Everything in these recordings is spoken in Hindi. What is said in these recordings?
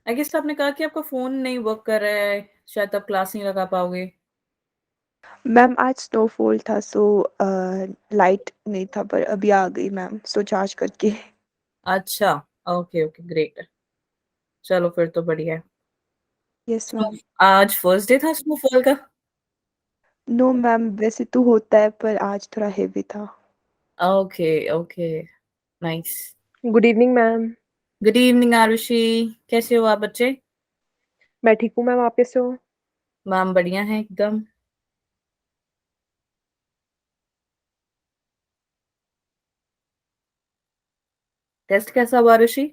आई गेस आपने कहा कि आपका फ़ोन नहीं वर्क कर रहा है, शायद आप क्लास नहीं लगा पाओगे। मैम आज स्नोफॉल था सो लाइट नहीं था पर अभी आ गई मैम सो चार्ज करके। अच्छा, ओके, ओके, ग्रेट। चलो फिर तो बढ़िया है। Yes snow ma'am. आज फर्स्ट डे था स्नोफॉल का? नो मैम वैसे तो होता है पर आज थोड़ा हेवी था। Okay, okay, nice. Good evening ma'am. Good evening Arushi, कैसे हो आप बच्चे? मैं ठीक हूँ मैम, आप कैसे हो? मैम बढ़िया है एकदम। टेस्ट कैसा हुआ आरुषि?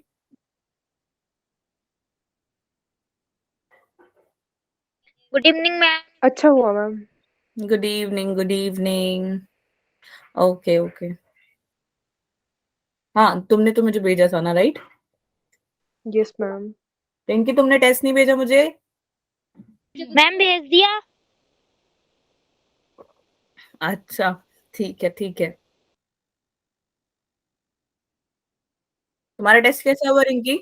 Good evening ma'am. अच्छा हुआ ma'am. Good evening, good evening. Okay, okay. हाँ, तुमने तो मुझे भेजा था ना, राइट? Yes ma'am. पिंकी, तुमने टेस्ट नहीं भेजा मुझे? मैम भेज दिया। अच्छा, ठीक है, ठीक है। तुम्हारा टेस्ट कैसा हुआ रिंकी?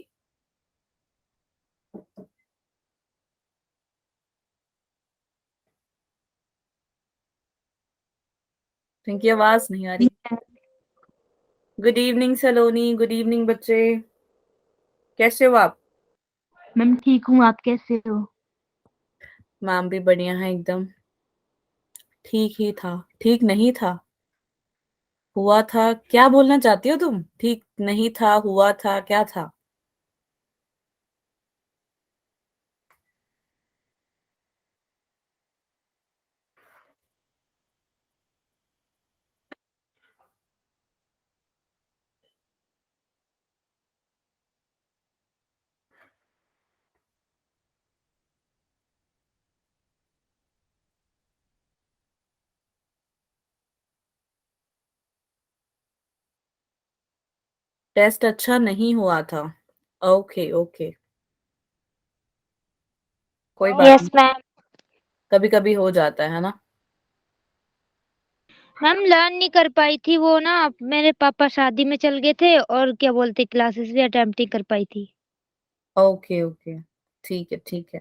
रिंकी, आवाज नहीं आ रही। गुड इवनिंग सलोनी, गुड इवनिंग बच्चे, कैसे हो आप? मैम ठीक हूँ, आप कैसे हो? मैम भी बढ़िया है एकदम। ठीक ही था, ठीक नहीं था, हुआ था। क्या बोलना चाहती हो तुम? ठीक नहीं था, हुआ था, क्या था? टेस्ट अच्छा नहीं हुआ था। ओके, ओके, कोई बात यस नहीं। मैम। कभी कभी हो जाता है ना। मैम लर्न नहीं कर पाई थी वो ना, मेरे पापा शादी में चल गए थे और क्या बोलते क्लासेस भी अटेम्प्ट नहीं कर पाई थी। ओके, ओके, ठीक है, ठीक है।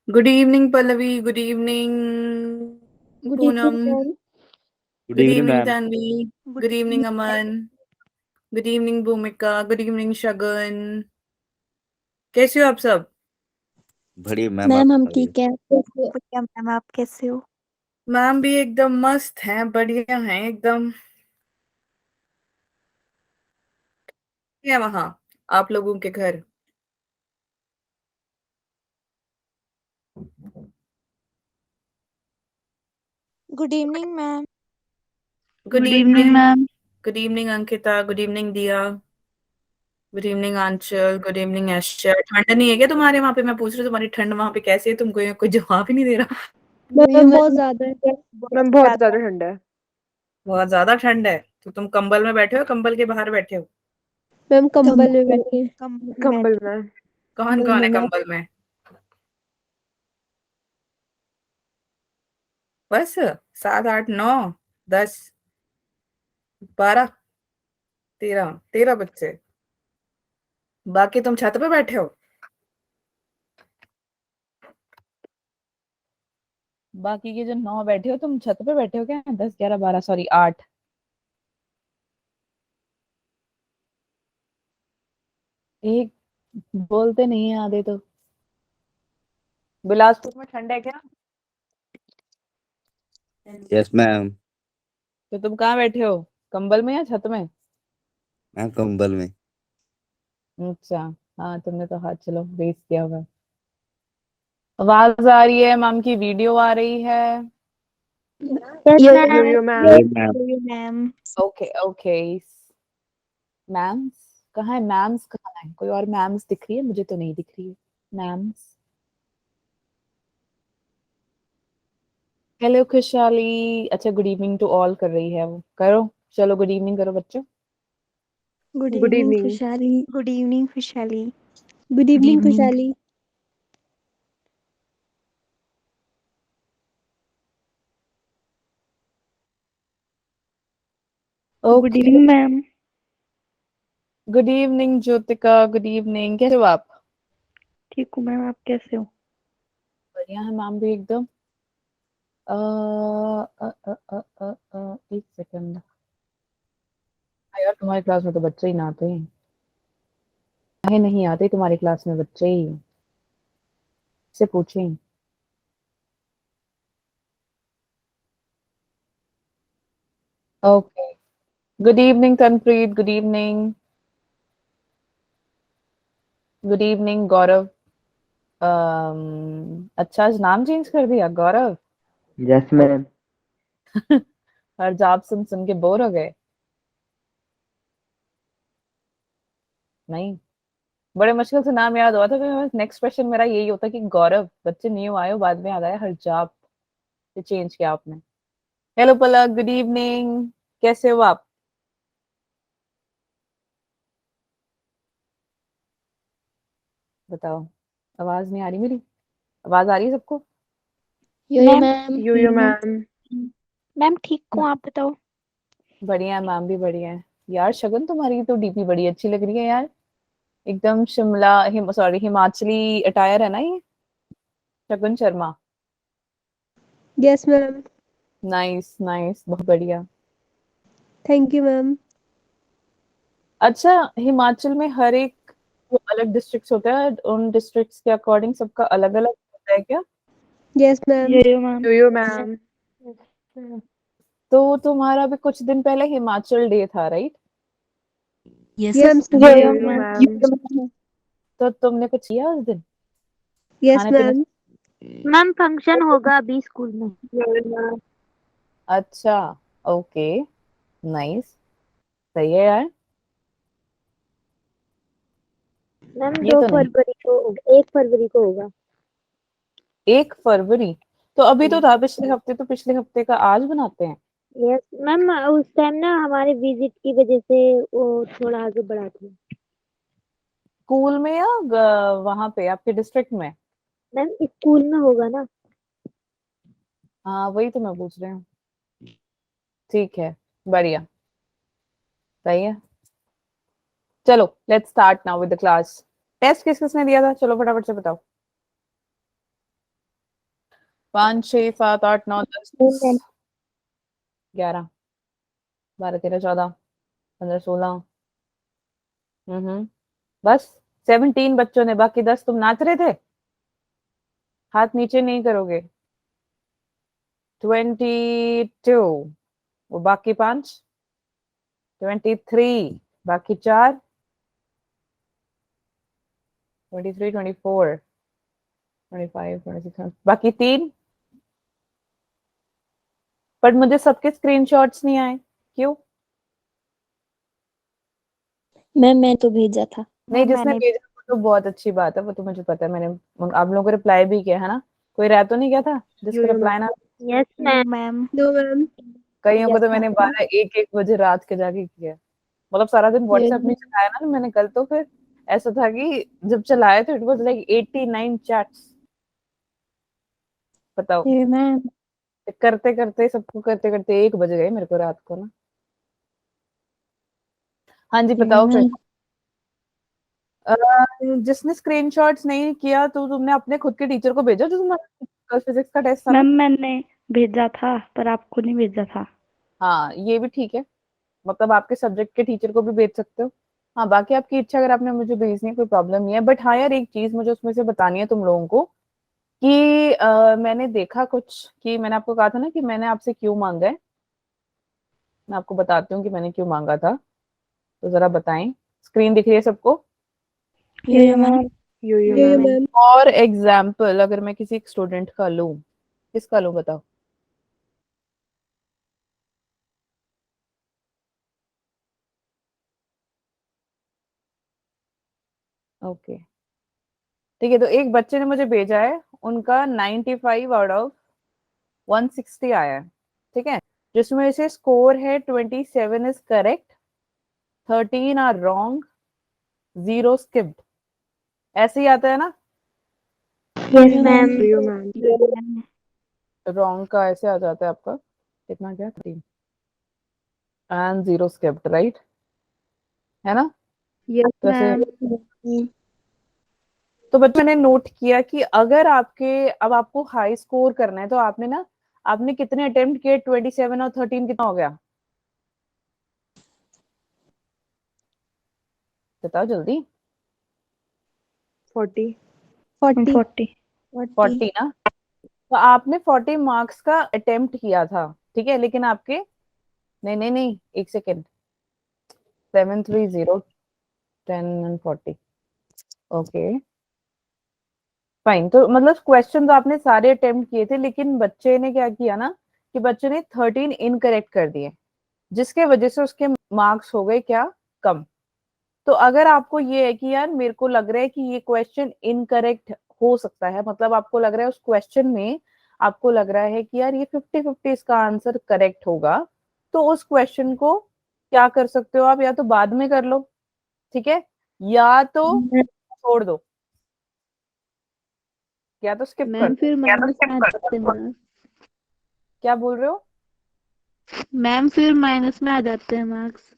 Good evening Pallavi, good evening good Poonam, evening ma'am. Good good evening evening ma'am. Tanvi, good good evening evening Aman, good evening Bhoomika, good evening Shagun. कैसे हो आप सब? बढ़िया मैम, आप मैम हम बताइए। ठीक है, कैसे हो? बढ़िया मैम, आप कैसे हो? मैम भी एकदम मस्त हैं, बढ़िया हैं एकदम। क्या है वहाँ आप लोगों के घर? Good evening ma'am. Good good evening evening, ma'am. Good evening Ankita, good evening दिया, गुड इवनिंग आंचल, गुड इवनिंग ऐश्वर्या। ठंड नहीं है क्या तुम्हारे वहाँ पे? मैं पूछ रही हूँ तुम्हारी ठंड वहाँ पे कैसी है? तुमको कोई जवाब ही नहीं दे रहा। मैम बहुत ज्यादा है। मैम बहुत ज्यादा ठंड है। बहुत ज्यादा ठंड है तो तुम कंबल में बैठे हो, कंबल के बाहर बैठे हो? मैम कंबल में बैठे हैं। कंबल में। कौन कौन है कंबल में? बस 7 8 9 10 12 13 बच्चे। बाकी तुम छत पे बैठे हो? बाकी के जो 9 बैठे हो तुम छत पे बैठे हो क्या? 10 11 12 सॉरी 8। एक बोलते नहीं है आधे तो। बिलासपुर में ठंड है क्या? Yes ma'am. तो तुम कहाँ बैठे हो, कंबल में या छत में? मैम कंबल में। अच्छा, हाँ तुमने तो हाथ चलो रेस किया होगा। आवाज आ रही है, मैम की वीडियो आ रही है। Yes yo ma'am. Yo ma'am. ये ma'am. Ma'am. Okay okay. Ma'am's कहाँ है? मैम्स कहाँ है? कोई और मैम्स दिख रही है? मुझे तो नहीं दिख रही है मैम्स। हेलो खुशहाली, अच्छा गुड इवनिंग टू ऑल कर रही है वो। करो, चलो गुड इवनिंग करो बच्चों। Good good evening evening. खुशहाली। गुड इवनिंग खुशहाली। गुड इवनिंग खुशहाली। Good okay, evening ma'am. Good evening Jyotika, good evening. कैसे हो आप? ठीक हूँ मैम, आप कैसे हो? बढ़िया है मैम भी एकदम। एक सेकंड यार, तुम्हारी क्लास में तो बच्चे ही ना आते हैं। काहे नहीं आते तुम्हारी क्लास में बच्चे ही? से पूछें। Okay, good evening Tanpreet, good evening, good evening Gaurav. अच्छा आज नाम चेंज कर दिया गौरव। Yes ma'am. हर जाब सुन सुन के बोर हो गए? नहीं, बड़े मुश्किल से नाम याद हुआ था तो नेक्स्ट क्वेश्चन मेरा यही होता कि गौरव। बच्चे न्यू आए हो, बाद में याद आया हरजाब से चेंज किया आपने। हेलो पलक, गुड इवनिंग। कैसे हो आप? बताओ, आवाज नहीं आ रही मेरी? आवाज आ रही है सबको? यो ma'am ma'am. Yo ma'am. Ma'am ठीक हूँ, आप बताओ। बढ़िया है मैम भी बढ़िया है। यार शगुन तुम्हारी तो डीपी बड़ी अच्छी लग रही है यार। एकदम शिमला सॉरी हिमाचली अटायर है ना ये? Shagun Sharma. Yes ma'am. Nice nice, बहुत बढ़िया। Thank you ma'am. अच्छा, हिमाचल में हर एक वो अलग डिस्ट्रिक्ट्स होते हैं, उन डिस्ट्रिक्ट्स के अकॉर्डिंग सबका अलग अलग होता है क्या? Yes ma'am. Yo ma'am. Yo ma'am. तो तुम्हारा भी कुछ दिन पहले हिमाचल डे था right? Yes yo yo yo ma'am. Ma'am. तो तुमने कुछ किया उस दिन? यस खाने पीने? मैम। मैम फंक्शन होगा अभी स्कूल में। यो मैम। अच्छा, ओके, नाइस, सही है यार। मैम ये दो तो नहीं। फरवरी को 1 फरवरी को होगा। 1 फरवरी? तो अभी तो था पिछले हफ्ते, तो पिछले हफ्ते का आज बनाते हैं? यस मैम, उस टाइम ना हमारे विजिट की वजह से वो थोड़ा आगे बढ़ा थे। स्कूल में या वहां पे आपके डिस्ट्रिक्ट में? मैम स्कूल में होगा ना। हाँ वही तो मैं पूछ रही हूँ। ठीक है, बढ़िया, सही है। चलो let's start now with the class. Test किस किसने दिया था? चलो फटाफट से बताओ। 5 6 7 8 9 10 मैम 11 12 13 14 15 16 बस 17 बच्चों ने, बाकी 10 तुम नाच रहे थे। हाथ नीचे नहीं करोगे। 22 वो बाकी 5 23 बाकी 4 23 24 25 26 बाकी 3। पर मुझे सबके स्क्रीनशॉट्स नहीं आए, क्यों? मैम मैं तो भेजा था। नहीं, जिसने भेजा वो तो बहुत अच्छी बात है, वो तो मुझे पता है, मैंने आप लोगों को रिप्लाई भी किया है ना। कोई रह तो नहीं गया था जिसका रिप्लाई ना? Yes ma'am. No ma'am. कईयों को तो Yes, मैंने ma'am. 12 1 1 बजे रात के जाके किया। मतलब सारा दिन व्हाट्सएप Yes, नहीं चलाया ना मैंने कल, तो फिर ऐसा था कि जब चलाए तो इट वाज लाइक 89 चैट्स। बताओ, मैम। करते करते सबको करते करते 1 बज गए मेरे को रात को ना। हाँ जी, बताओ फिर। जिसने स्क्रीनशॉट्स नहीं किया तो तुमने अपने खुद के टीचर को भेजा जो तुम्हारा कल फिजिक्स का टेस्ट था ना? मैम मैंने भेजा था पर आपको नहीं भेजा था। हाँ, ये भी ठीक है, मतलब आपके सब्जेक्ट के टीचर को भी भेज सकते हो। हाँ, बाकी आपकी इच्छा, अगर आपने मुझे भेजनी है कोई प्रॉब्लम नहीं है। बट हाँ यार, एक चीज मुझे उसमें से बतानी है तुम लोगों को कि मैंने देखा कुछ कि मैंने आपको कहा था ना कि मैंने आपसे क्यों मांगा है। मैं आपको बताती हूँ कि मैंने क्यों मांगा था, तो जरा बताएं। स्क्रीन दिख रही है सबको? ये मैम यो Yeah, मैम। ma'am. और एग्जाम्पल अगर मैं किसी स्टूडेंट का लूं, किसका लूं बताओ? ओके, ठीक है। तो एक बच्चे ने मुझे भेजा है, उनका 95 आउट ऑफ 160 आया है, ठीक है। जिसमें से स्कोर है 27 is correct, 13 are wrong, 0 skipped. ऐसे ही आता है ना? Yes ma'am. Yo ma'am. Wrong का ऐसे आ जाता है आपका कितना, क्या 3 एंड 0 स्किप्ड, राइट? है ना? यस तो ऐसे, मैम। तो बच्चों मैंने नोट किया कि अगर आपके, अब आपको हाई स्कोर करना है तो आपने ना, आपने कितने अटेम्प्ट किए? 27 और 13 कितना हो गया? बताओ जल्दी। 40। 40. 40। 40 ना? तो आपने 40 मार्क्स का अटेम्प्ट किया था, ठीक है। लेकिन आपके, नहीं नहीं नहीं, एक सेकेंड, 7 3 0 10 एंड 40, ओके फाइन। तो मतलब क्वेश्चन आपने सारे अटेम्प्ट किए थे, लेकिन बच्चे ने क्या किया ना, कि बच्चे ने 13 इनकरेक्ट कर दिए, जिसके वजह से उसके मार्क्स हो गए क्या, कम। तो अगर आपको ये है कि यार मेरे को लग रहा है कि ये क्वेश्चन इनकरेक्ट हो सकता है, मतलब आपको लग रहा है उस क्वेश्चन में, आपको लग रहा है कि यार ये 50-50 इसका आंसर करेक्ट होगा, तो उस क्वेश्चन को क्या कर सकते हो आप, या तो बाद में कर लो, ठीक है, या तो छोड़ दो, या तो स्किप कर मैम दो। फिर माइनस में आ जाते हैं मार्क्स। क्या बोल रहे हो? मैम फिर माइनस में आ जाते हैं मार्क्स।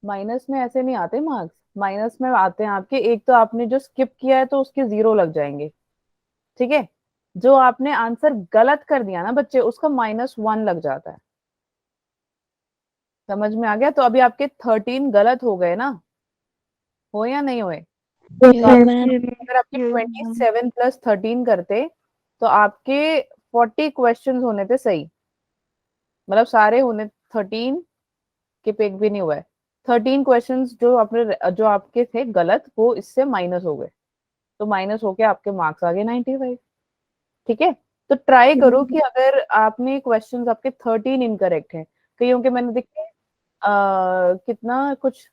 माइनस में ऐसे नहीं आते मार्क्स, माइनस में आते हैं आपके, एक तो आपने जो स्किप किया है तो उसके 0 लग जाएंगे, ठीक है। जो आपने आंसर गलत कर दिया ना बच्चे, उसका -1 लग जाता है। समझ में आ गया? तो अभी आपके 13 गलत हो गए ना, हो या नहीं हुए? तो मैम। अगर आपके 27 + 13 करते तो आपके 40 क्वेश्चन होने थे सही, मतलब सारे होने, 13 के पिक भी नहीं हुआ है। 13 क्वेश्चंस जो आपके थे गलत, वो इससे माइनस हो गए, तो माइनस होके आपके मार्क्स आ गए 95, ठीक है। तो ट्राई करो कि अगर आपने क्वेश्चंस आपके 13 इनकरेक्ट है, कईयों के मैंने देखे कितना कुछ,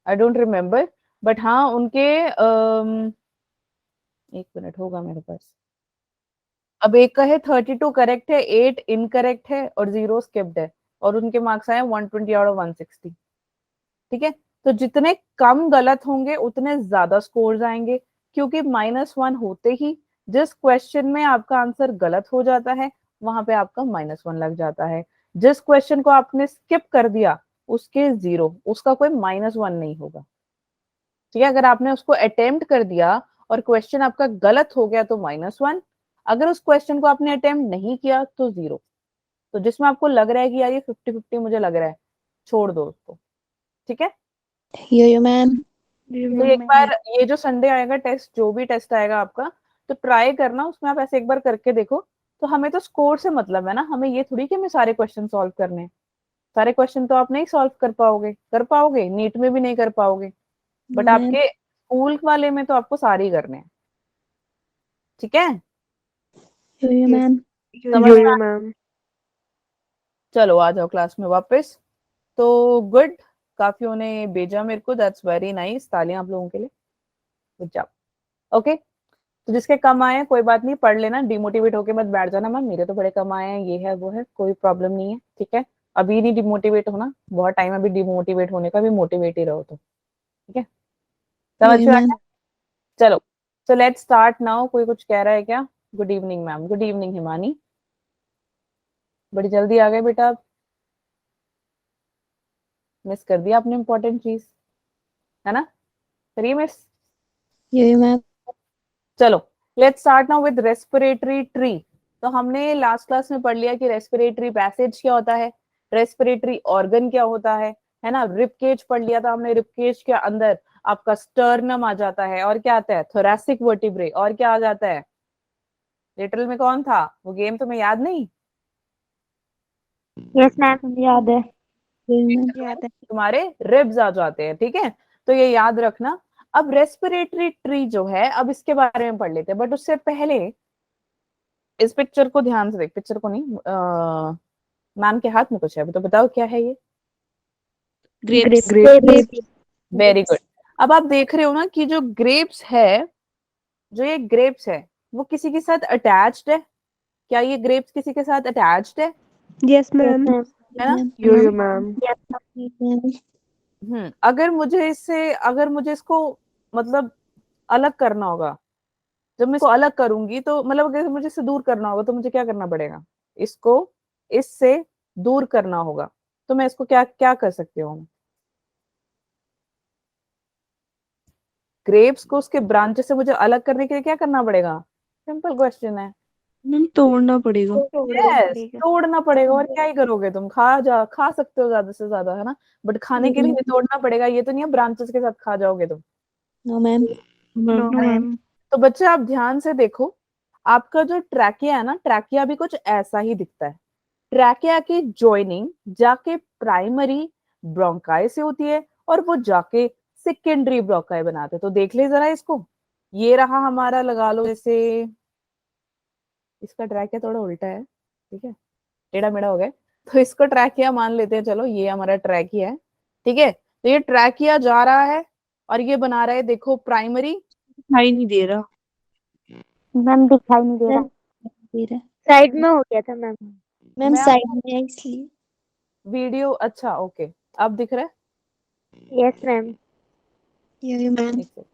आई डोंट रिमेम्बर, बट हाँ उनके 1 मिनट होगा मेरे पास। अब एक का है 32 करेक्ट है, 8 इनकरेक्ट है और 0 स्किप्ड है, और उनके मार्क्स आए 120 आउट ऑफ 160, ठीक है। तो जितने कम गलत होंगे उतने ज्यादा स्कोर्स आएंगे, क्योंकि -1 होते ही जिस क्वेश्चन में आपका आंसर गलत हो जाता है वहां पे आपका -1 लग जाता है। जिस क्वेश्चन को आपने स्किप कर दिया उसके 0, उसका कोई -1 नहीं होगा, ठीक है। अगर आपने उसको अटेम्प्ट कर दिया और क्वेश्चन आपका गलत हो गया तो -1, अगर उस क्वेश्चन को आपने अटेम्प्ट नहीं किया तो 0। तो जिसमें आपको लग रहा है कि यार ये 50-50 मुझे लग रहा है, छोड़ दो उसको, ठीक है। यो मैम। तो एक बार ये जो संडे आएगा टेस्ट, जो भी टेस्ट आएगा आपका, तो ट्राई करना, उसमें आप ऐसे एक बार करके देखो। तो हमें तो स्कोर से मतलब है ना, हमें ये थोड़ी कि हमें सारे क्वेश्चन सॉल्व करने हैं। सारे क्वेश्चन तो आप नहीं सॉल्व कर पाओगे, नीट में भी नहीं कर पाओगे, बट आपके स्कूल वाले में तो आपको सारे ही करने हैं, ठीक है। यो मैम। समझ में यो मैम। चलो आ जाओ क्लास में वापस। तो गुड, काफियों ने भेजा मेरे को, दैट्स वेरी नाइस, तालियां आप लोगों के लिए, गुड जॉब। ओके, तो जिसके कम आए हैं कोई बात नहीं, पढ़ लेना, डिमोटिवेट होके मत बैठ जाना मैम मेरे तो बड़े कम आए हैं, ये है वो है, कोई प्रॉब्लम नहीं है, ठीक है। अभी नहीं डिमोटिवेट होना, बहुत टाइम अभी डिमोटिवेट होने का, भी मोटिवेट ही रहो तो, ठीक है। समझ में आ गया? चलो, सो लेट्स स्टार्ट नाउ। कोई कुछ कह रहा है क्या? Good evening ma'am. Good evening Himani, बड़ी जल्दी आ गए बेटा आप, मिस कर दिया आपने इम्पोर्टेंट चीज, है ना, करिए मिस। यो मैम। चलो let's start now with respiratory tree. तो हमने लास्ट क्लास में पढ़ लिया कि रेस्पिरेटरी पैसेज क्या होता है, रेस्पिरेटरी ऑर्गन क्या होता है ना। रिब केज पढ़ लिया था हमने, रिब केज के अंदर आपका स्टर्नम आ जाता है, और क्या आता है, थोरैसिक वर्टिब्रे, और क्या आ जाता है, लिटरल में कौन था वो, गेम तुम्हें याद नहीं? Yes ma'am. याद है। याद है। तुम्हारे रिब्स आ जाते हैं, ठीक है, तो ये याद रखना। अब रेस्पिरेटरी ट्री जो है, अब इसके बारे में पढ़ लेते हैं, बट उससे पहले इस पिक्चर को ध्यान से देख, पिक्चर को नहीं, मैम के हाथ में कुछ है, तो बताओ क्या है ये। ग्रेप्स। Very good. अब आप देख रहे हो ना कि जो ग्रेप्स है, जो ये ग्रेप्स है वो किसी के साथ अटैच्ड है, क्या ये ग्रेप्स किसी के साथ अटैच्ड है यस मैम। है ना। यो मैम। अगर मुझे इसको मतलब अलग करना होगा, जब मैं इसको अलग करूंगी तो मतलब अगर मुझे इससे दूर करना होगा तो मुझे क्या करना पड़ेगा, इसको इससे दूर करना होगा। तो मैं इसको क्या क्या कर सकती हूँ, ग्रेप्स को उसके ब्रांचेस से मुझे अलग करने के लिए क्या करना पड़ेगा, सिंपल क्वेश्चन है। मैम तोड़ना पड़ेगा। यस, तोड़ना पड़ेगा, और क्या ही करोगे तुम, खा सकते हो ज्यादा से ज्यादा, है ना, बट खाने के लिए भी तोड़ना पड़ेगा, ये तो नहीं है ब्रांचेस के साथ खा जाओगे तुम। No ma'am. मैम तो बच्चे आप ध्यान से देखो, आपका जो ट्रैकिया है ना, ट्रैकिया भी कुछ ऐसा ही दिखता है। ट्रैकिया की जॉइनिंग जाके प्राइमरी ब्रोंकाई से होती है, और वो जाके सेकेंडरी ब्रोंकाई बनाते हैं। तो देख ले जरा इसको, ये रहा हमारा, लगा लो जैसे इसका ट्रैकिया थोड़ा उल्टा है, ठीक है, टेढ़ा मेढ़ा हो गया, तो इसको ट्रैकिया मान लेते हैं, चलो ये हमारा ट्रैकिया है, ठीक है। तो ये ट्रैकिया जा रहा है और ये बना रहा है, देखो प्राइमरी, दिखाई नहीं दे रहा। मैम दिखाई नहीं दे रहा, साइड में हो गया था मैम। मैम मैं साइड में है इसलिए। वीडियो, अच्छा ओके, अब दिख रहा है। Yes ma'am. Yo ma'am. एक सेकंड,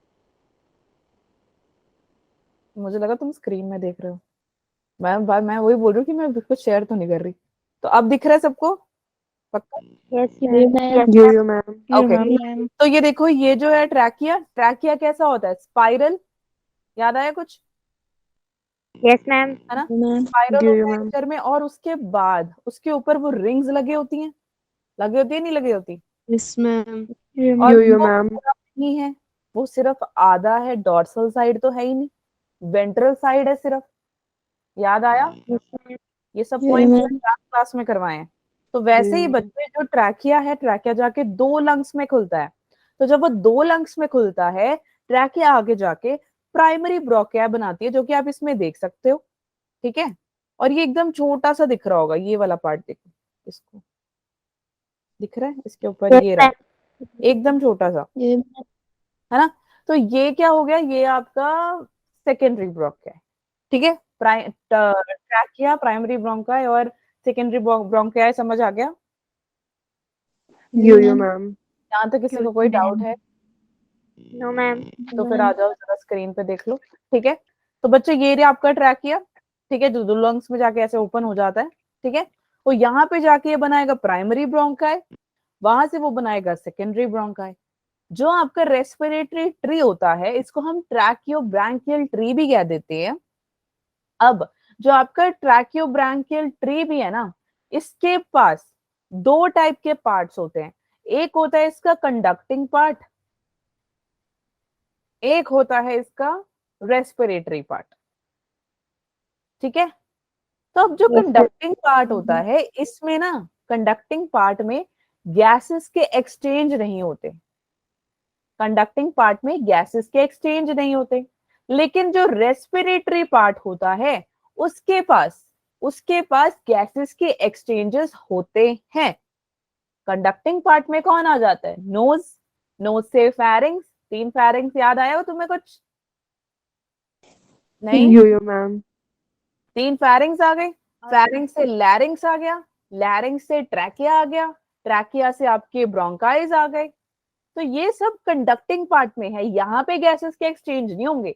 मुझे लगा तुम स्क्रीन में देख रहे हो, मैं वही बोल रही हूँ कि मैं कुछ शेयर तो नहीं कर रही। तो अब दिख रहा है सबको पक्का? Yes yo ma'am. Ma'am. Yo ma'am. Okay, तो ये देखो, ये जो है ट्रैकिया, ट्रैकिया कैसा होता है, स्पाइरल, याद आया कुछ, यस मैम। है ना, मैम। स्पाइरल यो होता है मैम। नेचर में, और उसके बाद उसके ऊपर वो रिंग्स लगे होती हैं, लगी होती है नहीं लगी होती, यस मैम। और यो वो मैम। पूरा नहीं है, वो सिर्फ आधा है, डॉर्सल साइड तो है ही नहीं, वेंट्रल साइड है सिर्फ, याद आया, ये सब यो पॉइंट्स मैम। क्लास में करवाए हैं। तो वैसे ही बच्चे, जो ट्रैकिया है, ट्रैकिया जाके 2 लंग्स में खुलता है, तो जब वो 2 लंग्स में खुलता है, ट्रैकिया आगे जाके प्राइमरी ब्रोंकिया बनाती है, जो कि आप इसमें देख सकते हो, ठीक है। और ये एकदम छोटा सा दिख रहा होगा, ये वाला पार्ट देखो, इसको दिख रहा है, इसके ऊपर यस ये मैम। रहा, एकदम छोटा सा, यो मैम। है ना। तो ये क्या हो गया, ये आपका सेकेंडरी ब्रोंकिया है, ठीक है। ट्रैकिया, प्राइमरी ब्रोंकाई और सेकेंडरी ब्रोंकिया, समझ आ गया? यो मैम। यहाँ तक किसी को कोई डाउट है नो मैम। तो फिर आ जाओ, जरा स्क्रीन पे देख लो, ठीक है। तो बच्चे ये रहा आपका ट्रैकिया, ठीक है, जो दो लंग्स में जाके ऐसे ओपन हो जाता है, ठीक है। वो यहाँ पे जाके ये बनाएगा प्राइमरी ब्रोंकाई, वहां से वो बनाएगा सेकेंडरी ब्रोंकाई। जो आपका रेस्पिरेटरी ट्री होता है इसको हम ट्रैकियोब्रैंकियल ट्री भी कह देते हैं। अब जो आपका ट्रैकियोब्रैंकियल ट्री भी है ना, इसके पास दो टाइप के पार्ट्स होते हैं। एक होता है इसका कंडक्टिंग पार्ट, एक होता है इसका रेस्पिरेटरी पार्ट। ठीक है, तो अब जो कंडक्टिंग पार्ट होता है इसमें ना, कंडक्टिंग पार्ट में गैसेस के एक्सचेंज नहीं होते, कंडक्टिंग पार्ट में गैसेस के एक्सचेंज नहीं होते। लेकिन जो रेस्पिरेटरी पार्ट होता है उसके पास गैसेस के एक्सचेंजेस होते हैं। कंडक्टिंग पार्ट में कौन आ जाता है? नोज, नोज से फेरिंग्स, 3 फेरिंग्स याद आया हो तुम्हें कुछ? नहीं, यो यो मैम 3 फेरिंग्स आ गए, फेरिंग्स से लैरिंग्स आ गया, लैरिंग्स से ट्रैकिया आ गया, ट्रैकिया से आपके ब्रोंकाइज आ गए। तो ये सब कंडक्टिंग पार्ट में है, यहाँ पे गैसेस के एक्सचेंज नहीं होंगे।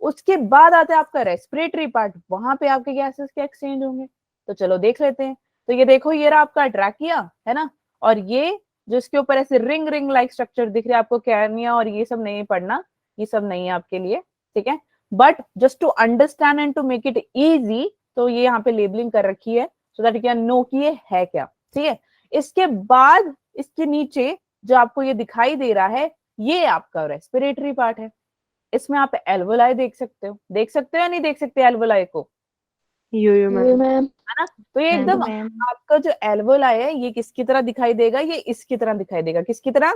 उसके बाद आता है आपका रेस्पिरेटरी पार्ट, वहां पे आपके गैसेस के एक्सचेंज होंगे। तो चलो देख लेते हैं। तो ये देखो, ये रहा आपका ट्रैकिया, है ना, और ये जो इसके ऊपर ऐसे रिंग रिंग लाइक स्ट्रक्चर दिख रहा है आपको, कैर्निया और ये सब नहीं पढ़ना, ये सब नहीं है आपके लिए, ठीक है। But just to understand and to make it easy, तो ये यहाँ पे लेबलिंग कर रखी है so that you can know कि ये है क्या, ठीक है। इसके बाद इसके नीचे जो आपको ये दिखाई दे रहा है, ये आपका रेस्पिरेटरी पार्ट है। इसमें आप एल्वोलाई देख सकते हो, देख सकते हो या नहीं देख सकते एल्वोलाई को? यो यो यो मैम मैम। है ना, तो ये एकदम आपका जो एल्वोलाई है ये किसकी तरह दिखाई देगा? ये इसकी तरह दिखाई देगा। किसकी तरह?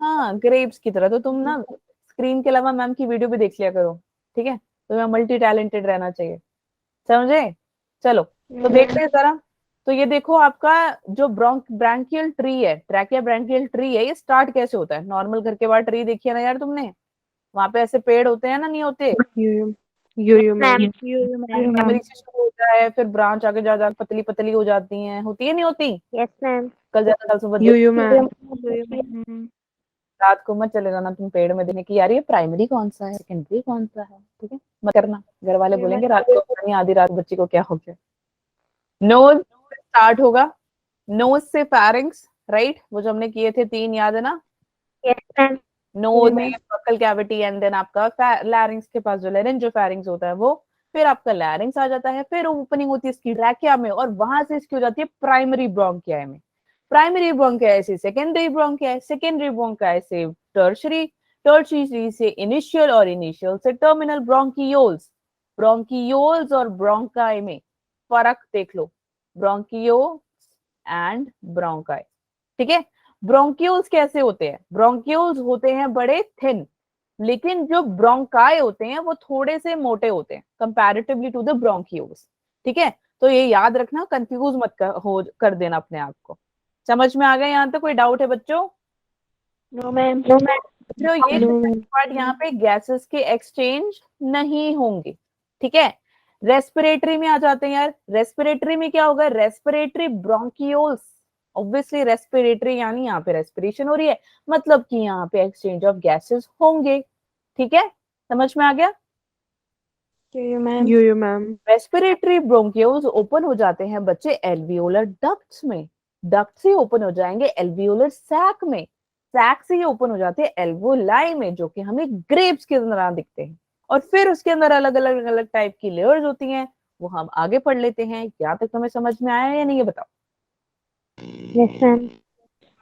हाँ, ग्रेप्स की तरह। तो तुम ना स्क्रीन के अलावा मैम की वीडियो भी देख लिया करो, ठीक है। तो मैं मल्टी टैलेंटेड रहना चाहिए, समझे? चलो तो देखते हैं जरा। तो ये देखो, आपका जो ब्रांकियल ट्री है, ट्रैकिया ब्रांकियल ट्री है, ये स्टार्ट कैसे होता है? नॉर्मल घर के बाहर ट्री देखी है ना यार तुमने, वहां पे ऐसे पेड़ होते हैं ना, नहीं होते? यो यो मैम प्राइमरी से शुरू होता है, फिर ब्रांच आगे जा जा पतली पतली हो जाती हैं, होती है नहीं होती? Yes ma'am. कल ज्यादा कल सुबह यो यो मैम रात को मत चले जाना तुम पेड़ में देखने की, यार ये प्राइमरी कौन सा है, सेकेंडरी कौन सा है, ठीक है, मत करना। घर वाले बोलेंगे रात को पता नहीं आधी रात बच्ची को क्या हो गया। नोज स्टार्ट होगा, नोज से फेरिंग्स, राइट, वो जो हमने किए थे 3, याद है ना? Yes ma'am. Nose, buccal cavity, and then आपका लैरिंग्स के पास जो लेरिंजोफैरिंग्स होता है वो, फिर आपका लैरिंग्स आ जाता है, फिर ओपनिंग होती है इसकी ट्रैकिया में, और वहां से इसकी हो जाती है प्राइमरी ब्रोंकिया में। प्राइमरी ब्रोंकिया से सेकेंडरी ब्रोंकिया, सेकेंडरी ब्रोंकिया से टर्शरी, टर्शरी से इनिशियल, और इनिशियल से टर्मिनल ब्रोंकियोल्स। ब्रोंकियोल्स और ब्रोंकाई में फर्क देख लो, ब्रोंकियोल्स एंड ब्रोंकाई, ठीक है। ब्रोंक्यूल्स कैसे होते हैं? ब्रोंक्यूल्स होते हैं बड़े थिन, लेकिन जो ब्रोंकाई होते हैं वो थोड़े से मोटे होते हैं कंपैरेटिवली टू द ब्रोंक्यूल्स, ठीक है। तो ये याद रखना, कंफ्यूज मत कर देना अपने आप को। समझ में आ गया यहाँ तक? कोई डाउट है बच्चों? No ma'am. जो ये पार्ट यहाँ पे गैसेस के एक्सचेंज नहीं होंगे, ठीक है। रेस्पिरेटरी में आ जाते हैं यार। रेस्पिरेटरी में क्या होगा? रेस्पिरेटरी ब्रोंकियोल्स, ऑब्वियसली रेस्पिरेटरी यानी यहाँ पे रेस्पिरेशन हो रही है, मतलब कि यहाँ पे एक्सचेंज ऑफ गैसेस होंगे, ठीक है। समझ में आ गया? यो yo ma'am respiratory bronchioles open हो जाते हैं बच्चे एल्वियोलर डक्ट्स में, डक्ट से ओपन हो जाएंगे एल्वियोलर सैक में, सैक से ये ओपन हो जाते हैं एल्वोलाई में, जो कि हमें ग्रेप्स के तरह दिखते हैं। और फिर उसके अंदर अलग अलग अलग टाइप की लेयर्स होती हैं, वो हम आगे पढ़ लेते हैं। यहाँ तक तुम्हें समझ में आया या नहीं, ये बताओ? Yes ma'am.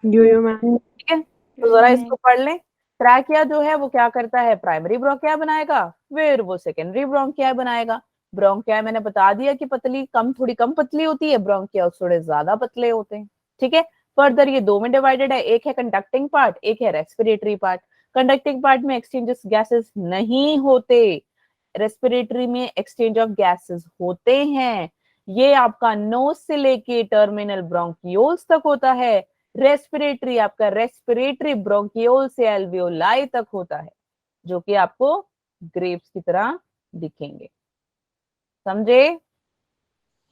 Yo yo ma'am ठीक है, तो जरा इसको पढ़ लें। ट्रैकिया जो है वो क्या करता है? प्राइमरी ब्रोंकिया बनाएगा, फिर वो सेकेंडरी ब्रोंकिया बनाएगा। ब्रोंकिया मैंने बता दिया कि पतली कम, थोड़ी कम पतली होती है, ब्रोंकिया थोड़े ज्यादा पतले होते हैं, ठीक है। फर्दर ये 2 में डिवाइडेड है, एक है कंडक्टिंग पार्ट, एक है रेस्पिरेटरी पार्ट। कंडक्टिंग पार्ट में एक्सचेंजेस गैसेस नहीं होते, रेस्पिरेटरी में एक्सचेंज ऑफ गैसेस होते हैं। ये आपका नोज से लेके टर्मिनल ब्रोंकियोल्स तक होता है। रेस्पिरेटरी आपका रेस्पिरेटरी ब्रोंकियोल से एल्वियोलाई तक होता है, जो कि आपको ग्रेप्स की तरह दिखेंगे, समझे?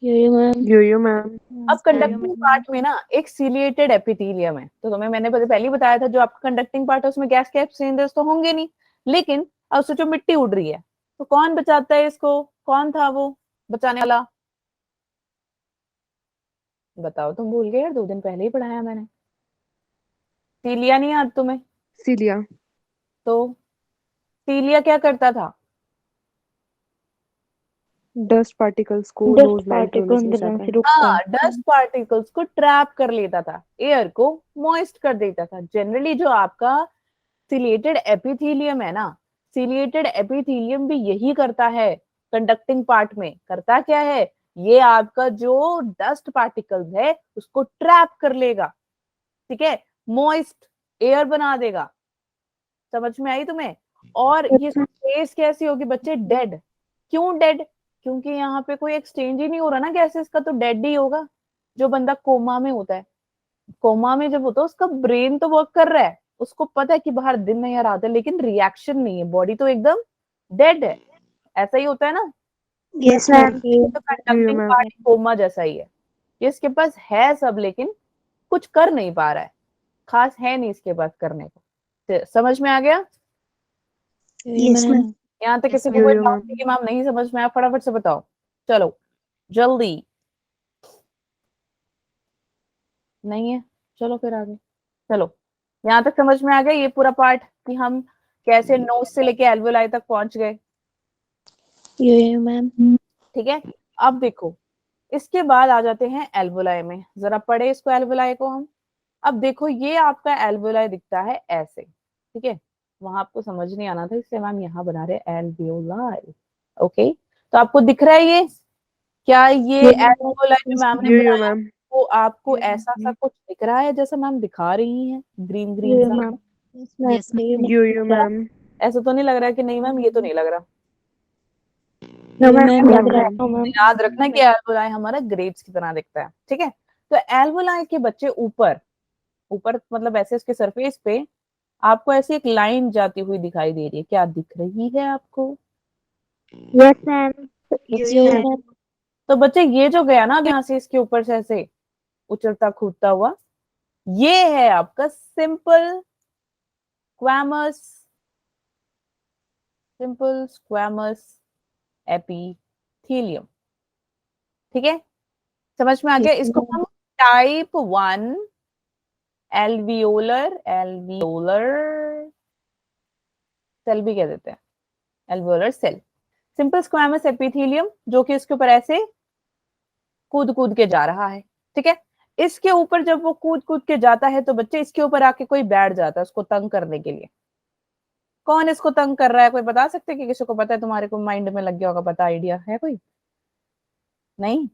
यो यो मैम अब कंडक्टिंग पार्ट में ना एक सिलिएटेड एपिथेलियम है, तो तुम्हें मैंने पहले ही बताया था, जो आपका कंडक्टिंग पार्ट है उसमें गैस के एक्सचेंजेस तो होंगे नहीं, लेकिन अब सोचो मिट्टी उड़ रही है, तो कौन बचाता है इसको? कौन था वो बचाने वाला? बताओ, तुम भूल गए यार, 2 दिन पहले ही पढ़ाया मैंने। सीलिया नहीं याद तुम्हें? Celia. तो सीलिया क्या करता था? Dust particles को Dust nose line particle होने से अंदर बचाता से है. रुकता हाँ, है। डस्ट पार्टिकल्स को ट्रैप कर लेता था, एयर को मॉइस्ट कर देता था। जनरली जो आपका सिलिएटेड एपिथेलियम है ना, सिलिएटेड एपिथेलियम भी यही करता है। कंडक्टिंग पार्ट में करता क्या है, ये आपका जो डस्ट पार्टिकल्स है उसको ट्रैप कर लेगा, ठीक है, मॉइस्ट एयर बना देगा। समझ में आई तुम्हें? और ये स्पेस कैसी होगी बच्चे? डेड। क्यों डेड? क्योंकि यहाँ पे कोई एक्सचेंज ही नहीं हो रहा ना गैसेस का, तो डेड ही होगा। जो बंदा कोमा में होता है, कोमा में जब होता है उसका ब्रेन तो वर्क कर रहा है, उसको पता है कि बाहर दिन नहीं आ रहा था, लेकिन रिएक्शन नहीं है, बॉडी तो एकदम डेड है। ऐसा ही होता है ना? Yes ma'am. तो कंडक्टिंग ma'am. पार्ट कोमा जैसा ही है। ये इसके पास है सब, लेकिन कुछ कर नहीं पा रहा है, खास है नहीं इसके पास करने को। समझ में आ गया? Yes ma'am. यहाँ तक किसी को Yo कोई yo डाउट ma'am. है कि मैम नहीं समझ में आया? फटाफट से बताओ, चलो जल्दी। नहीं है? चलो फिर आगे। चलो, यहाँ तक समझ में आ गया ये पूरा पार्ट कि हम कैसे नोज से लेके एल्वोलाई तक पहुंच गए, यो मैम। ठीक है। अब देखो, इसके बाद आ जाते हैं एल्वोलाई में। जरा पढ़े इसको, एल्वोलाई को हम। अब देखो, ये आपका एल्वोलाई दिखता है ऐसे, ठीक है। वहां आपको समझ नहीं आना था, इससे मैम यहाँ बना रहे एल्वियोलाई। ओके, तो आपको दिख रहा है ये क्या? ये एल्वोलाई में मैम ने Yo yo बनाया, ma'am. वो आपको ऐसा सा कुछ दिख रहा है जैसा मैम दिखा रही हैं, ग्रीन ग्रीन यो सा? मैम। Yo yo ma'am. ऐसा तो नहीं लग रहा है कि नहीं मैम, ये तो नहीं लग रहा? नो मैम लग रहा है। No ma'am. याद रखना कि एल्वोलाई हमारा ग्रेप्स की तरह दिखता है, ठीक है। तो एल्वोलाई के बच्चे ऊपर ऊपर मतलब ऐसे इसके सरफेस पे आपको ऐसी एक लाइन जाती हुई दिखाई दे रही है, क्या दिख रही है आपको? Yes ma'am. Yo ma'am. तो बच्चे ये जो गया ना यहाँ से इसके ऊपर से ऐसे उछलता कूदता हुआ, ये है आपका सिंपल स्क्वैमस एपिथेलियम, ठीक है। समझ में आ गया? इसको हम टाइप 1 एल्वियोलर सेल भी कह देते हैं, alveolar cell, simple squamous epithelium, जो कि इसके ऊपर ऐसे कूद कूद के जा रहा है, ठीक है। इसके ऊपर जब वो कूद कूद के जाता है तो बच्चे इसके ऊपर आके कोई बैठ जाता है उसको तंग करने के लिए। कौन इसको तंग कर रहा है? कोई बता सकते हैं? कि किसी को पता है? तुम्हारे को माइंड में लग गया होगा पता, आइडिया है कोई? नहीं?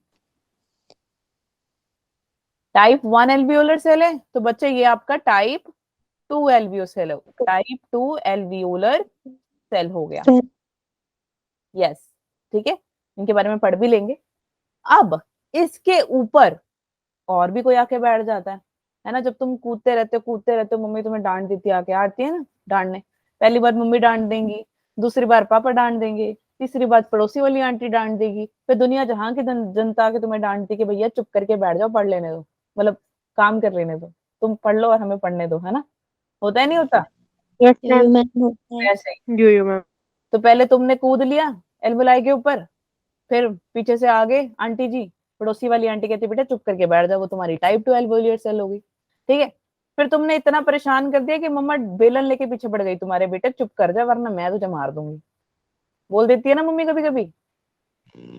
टाइप 1 एल्वियोलर सेल है, तो बच्चे ये आपका टाइप 2 एल्वियोलर सेल हो गया। यस, ठीक है, इनके बारे में पढ़ भी लेंगे। अब इसके ऊपर और भी कोई आके बैठ जाता है ना। जब तुम कूदते रहते हो, मम्मी तुम्हें डांट देती है, आके आती है ना डांटने। पहली बार मम्मी डांट देंगी, दूसरी बार पापा डांट देंगे, तीसरी बार पड़ोसी वाली आंटी डांट देगी, फिर दुनिया जहां की जनता के तुम्हें डांटती कि भैया चुप करके बैठ जाओ, पढ़ लेने दो, मतलब काम कर लेने दो, तुम पढ़ लो और हमें पढ़ने दो, है ना। होता है नहीं होता? Yes ma'am. ऐसे ही। Yo yo ma'am. तो पहले तुमने कूद लिया एल्वोलाई के ऊपर, फिर पीछे से आगे आंटी जी, पड़ोसी वाली आंटी कहती बेटा चुप करके बैठ जाओ, वो तुम्हारी टाइप 2 एल्वोलियर सेल होगी, ठीक है। फिर तुमने इतना परेशान कर दिया कि मम्मा बेलन लेके पीछे पड़ गई तुम्हारे, बेटे चुप कर जा वरना मैं तुझे मार दूंगी, बोल देती है ना मम्मी कभी कभी।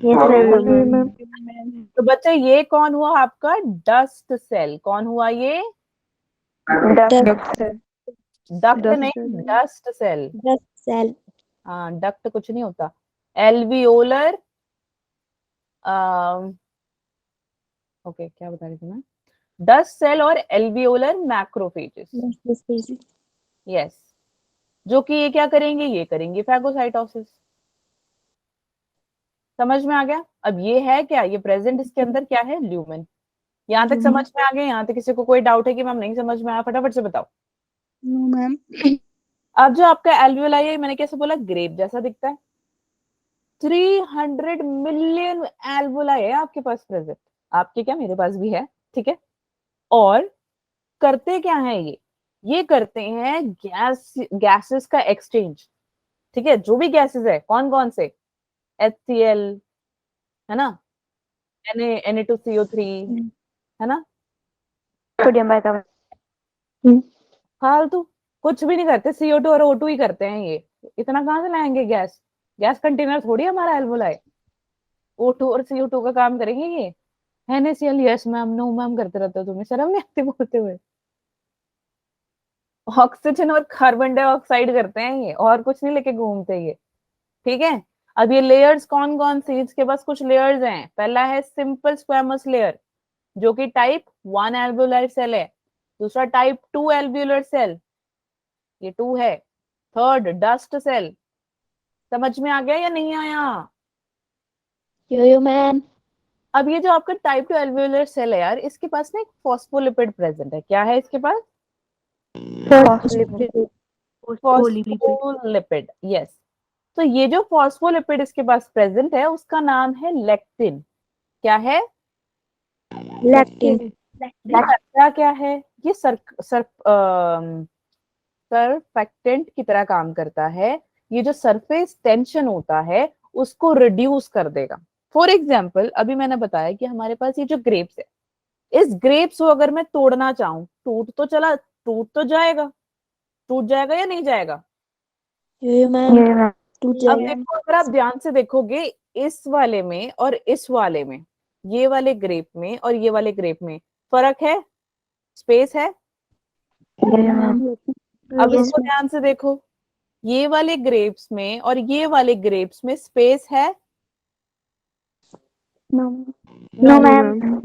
Yes ma'am. तो बच्चे ये कौन हुआ आपका? Dust cell. कौन हुआ ये? डक्ट नहीं, डस्ट सेल। सेल। हाँ, डक्ट कुछ नहीं होता। एल्वियोलर ओके, क्या बता रही थी मैं? डस्ट सेल और एल्वियोलर मैक्रोफेजेस। यस, जो कि ये क्या करेंगे? ये करेंगे फैगोसाइटोसिस। समझ में आ गया? अब ये है क्या? ये प्रेजेंट इसके अंदर क्या है? ल्यूमेन। यहाँ तक समझ में आ गया? यहाँ तक किसी को कोई डाउट है कि मैम नहीं समझ में आया? फटाफट से बताओ। No ma'am. अब जो आपका एल्वियोलाई है, मैंने कैसे बोला? ग्रेप जैसा दिखता है। 300 मिलियन एल्वियोलाई है आपके पास प्रेजेंट, आपके क्या, मेरे पास भी है, ठीक है। और करते क्या है ये करते हैं गैसेस का एक्सचेंज, ठीक है। जो भी गैसेस है, कौन कौन से? HCl है ना, Na2CO3 है है ना? Sodium bicarbonate. फालतू कुछ भी नहीं करते, CO2 और O2 ही करते हैं ये। इतना कहाँ से लाएंगे गैस? गैस कंटेनर थोड़ी हमारा एल्वोलाई। O2 और CO2 का काम करेंगे ये। NaCl yes ma'am, no ma'am करते रहते हो, तुम्हें शर्म नहीं आती बोलते हुए? ऑक्सीजन और कार्बन डाइऑक्साइड करते हैं ये, और कुछ नहीं लेके घूमते ये। ठीक है, अब ये लेयर्स कौन कौन सी, इसके पास कुछ लेयर्स हैं। पहला है सिंपल स्क्वैमस लेयर, जो कि टाइप 1 एल्वेओलार सेल है। दूसरा टाइप 2 एल्वेओलर सेल, ये 2 है। Third dust cell. समझ में आ गया या नहीं आया? Yo ma'am. अब ये जो आपका टाइप 2 एल्वेओलर सेल है यार, इसके पास ना एक फॉस्फोलिपिड प्रेजेंट है। क्या है इसके पास? Phospholipid, yes. तो ये जो फॉस्फोलिपिड इसके पास प्रेजेंट है, उसका नाम है लेक्टिन। क्या है? लैक्टिन। करता क्या है ये? सरफेक्टेंट की तरह काम करता है। ये जो सरफेस टेंशन होता है उसको रिड्यूस कर देगा। फॉर एग्जाम्पल, अभी मैंने बताया कि हमारे पास ये जो ग्रेप्स है, इस ग्रेप्स को अगर मैं तोड़ना चाहूं, टूट तो जाएगा। टूट जाएगा या नहीं जाएगा? यो मैम। टूट अब जाएगा। देखो, अगर आप ध्यान से देखोगे, इस वाले में और इस वाले में, ये वाले ग्रेप में और ये वाले ग्रेप में फर्क है, स्पेस है। अब इसको ध्यान से देखो, ये वाले ग्रेप्स में और ये वाले ग्रेप्स में स्पेस है। No ma'am.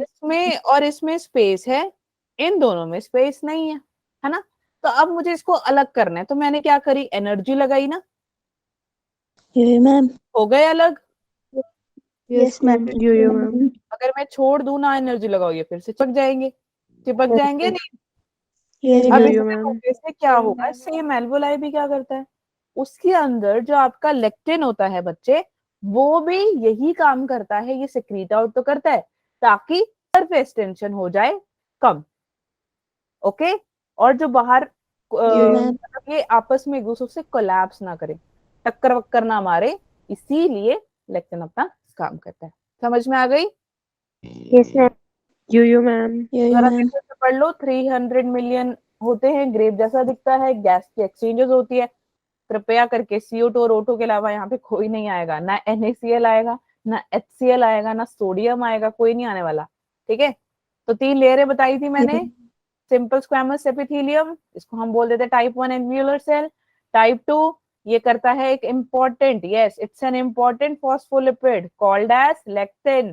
इसमें और इसमें स्पेस है, इन दोनों में स्पेस नहीं है ना? तो अब मुझे इसको अलग करना है, तो मैंने क्या करी? एनर्जी लगाई ना, यो मैम। हो गए अलग। Yes ma'am. Yo ma'am. अगर मैं छोड़ दूं ना एनर्जी लगाओ, ये फिर से चिपक जाएंगे। चिपक जाएंगे नहीं? यस अब यो इससे मैम। होने से क्या होगा? सेम एल्वोलाई भी क्या करता है, उसके अंदर जो आपका लेक्टिन होता है बच्चे, वो भी यही काम करता है। ये सिक्रीट आउट तो करता है ताकि सरफेस टेंशन हो जाए कम। ओके, और जो बाहर मतलब ये आपस में एक दूसरे से कोलैप्स ना करे, टक्कर वक्कर ना मारे, इसीलिए लेक्टिन अपना काम करता है। समझ में आ गई? Yes ma'am. Yo ma'am. जरा देखो से पढ़ लो। 300 मिलियन होते हैं, ग्रेप जैसा दिखता है, गैस की एक्सचेंजेस होती है। कृपया करके CO2 और O2 के अलावा यहाँ पे कोई नहीं आएगा, ना NaCl आएगा, ना HCl आएगा, ना सोडियम आएगा, कोई नहीं आने वाला। ठीक है, तो 3 लेयरें बताई थी मैंने। सिंपल स्क्वैमस एपिथेलियम, इसको हम बोल देते टाइप 1 एल्वेओलर सेल। टाइप 2 ये करता है एक important, yes it's an important phospholipid called as lecithin.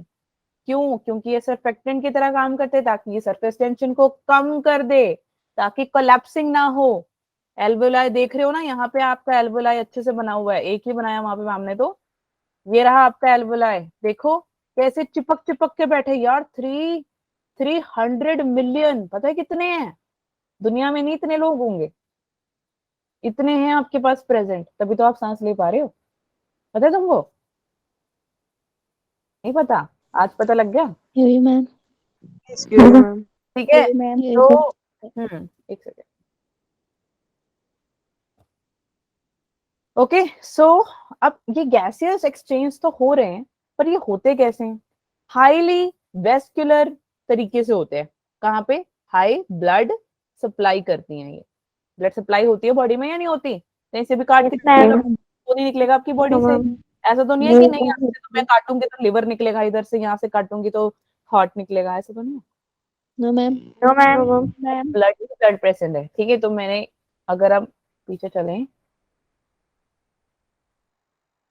क्यों? क्योंकि ये सरफेक्टेंट की तरह काम करते हैं, ताकि ये सरफेस टेंशन को कम कर दे, ताकि कोलैप्सिंग ना हो। एल्वोलाई देख रहे हो ना, यहाँ पे आपका एल्वोलाई अच्छे से बना हुआ है, एक ही बनाया वहां पे मैम ने। तो ये रहा आपका एल्वोलाई, देखो कैसे चिपक चिपक के बैठे यार। 300 मिलियन, पता है कितने हैं दुनिया में? नहीं इतने लोग होंगे, इतने हैं आपके पास प्रेजेंट, तभी तो आप सांस ले पा रहे हो। पता है तुमको? नहीं पता? आज पता लग गया। यो मैम। Yo ma'am. ठीक है, तो एक सेकेंड। ओके, सो अब ये गैसियस एक्सचेंज तो हो रहे हैं, पर ये होते कैसे हैं? हाईली वेस्कुलर तरीके से होते हैं। कहाँ पे? हाई ब्लड सप्लाई करती हैं ये। ब्लड सप्लाई होती है बॉडी में या नहीं होती? कहीं से भी काट के तो नहीं निकलेगा आपकी बॉडी से। ऐसा तो नहीं है कि नहीं, यहाँ से तो मैं काटूंगी तो लिवर निकलेगा, इधर से यहाँ से काटूंगी तो हार्ट निकलेगा, ऐसा तो नहीं है। No ma'am. ब्लड प्रेजेंट है। ठीक है, तो मैंने, अगर हम पीछे चलें,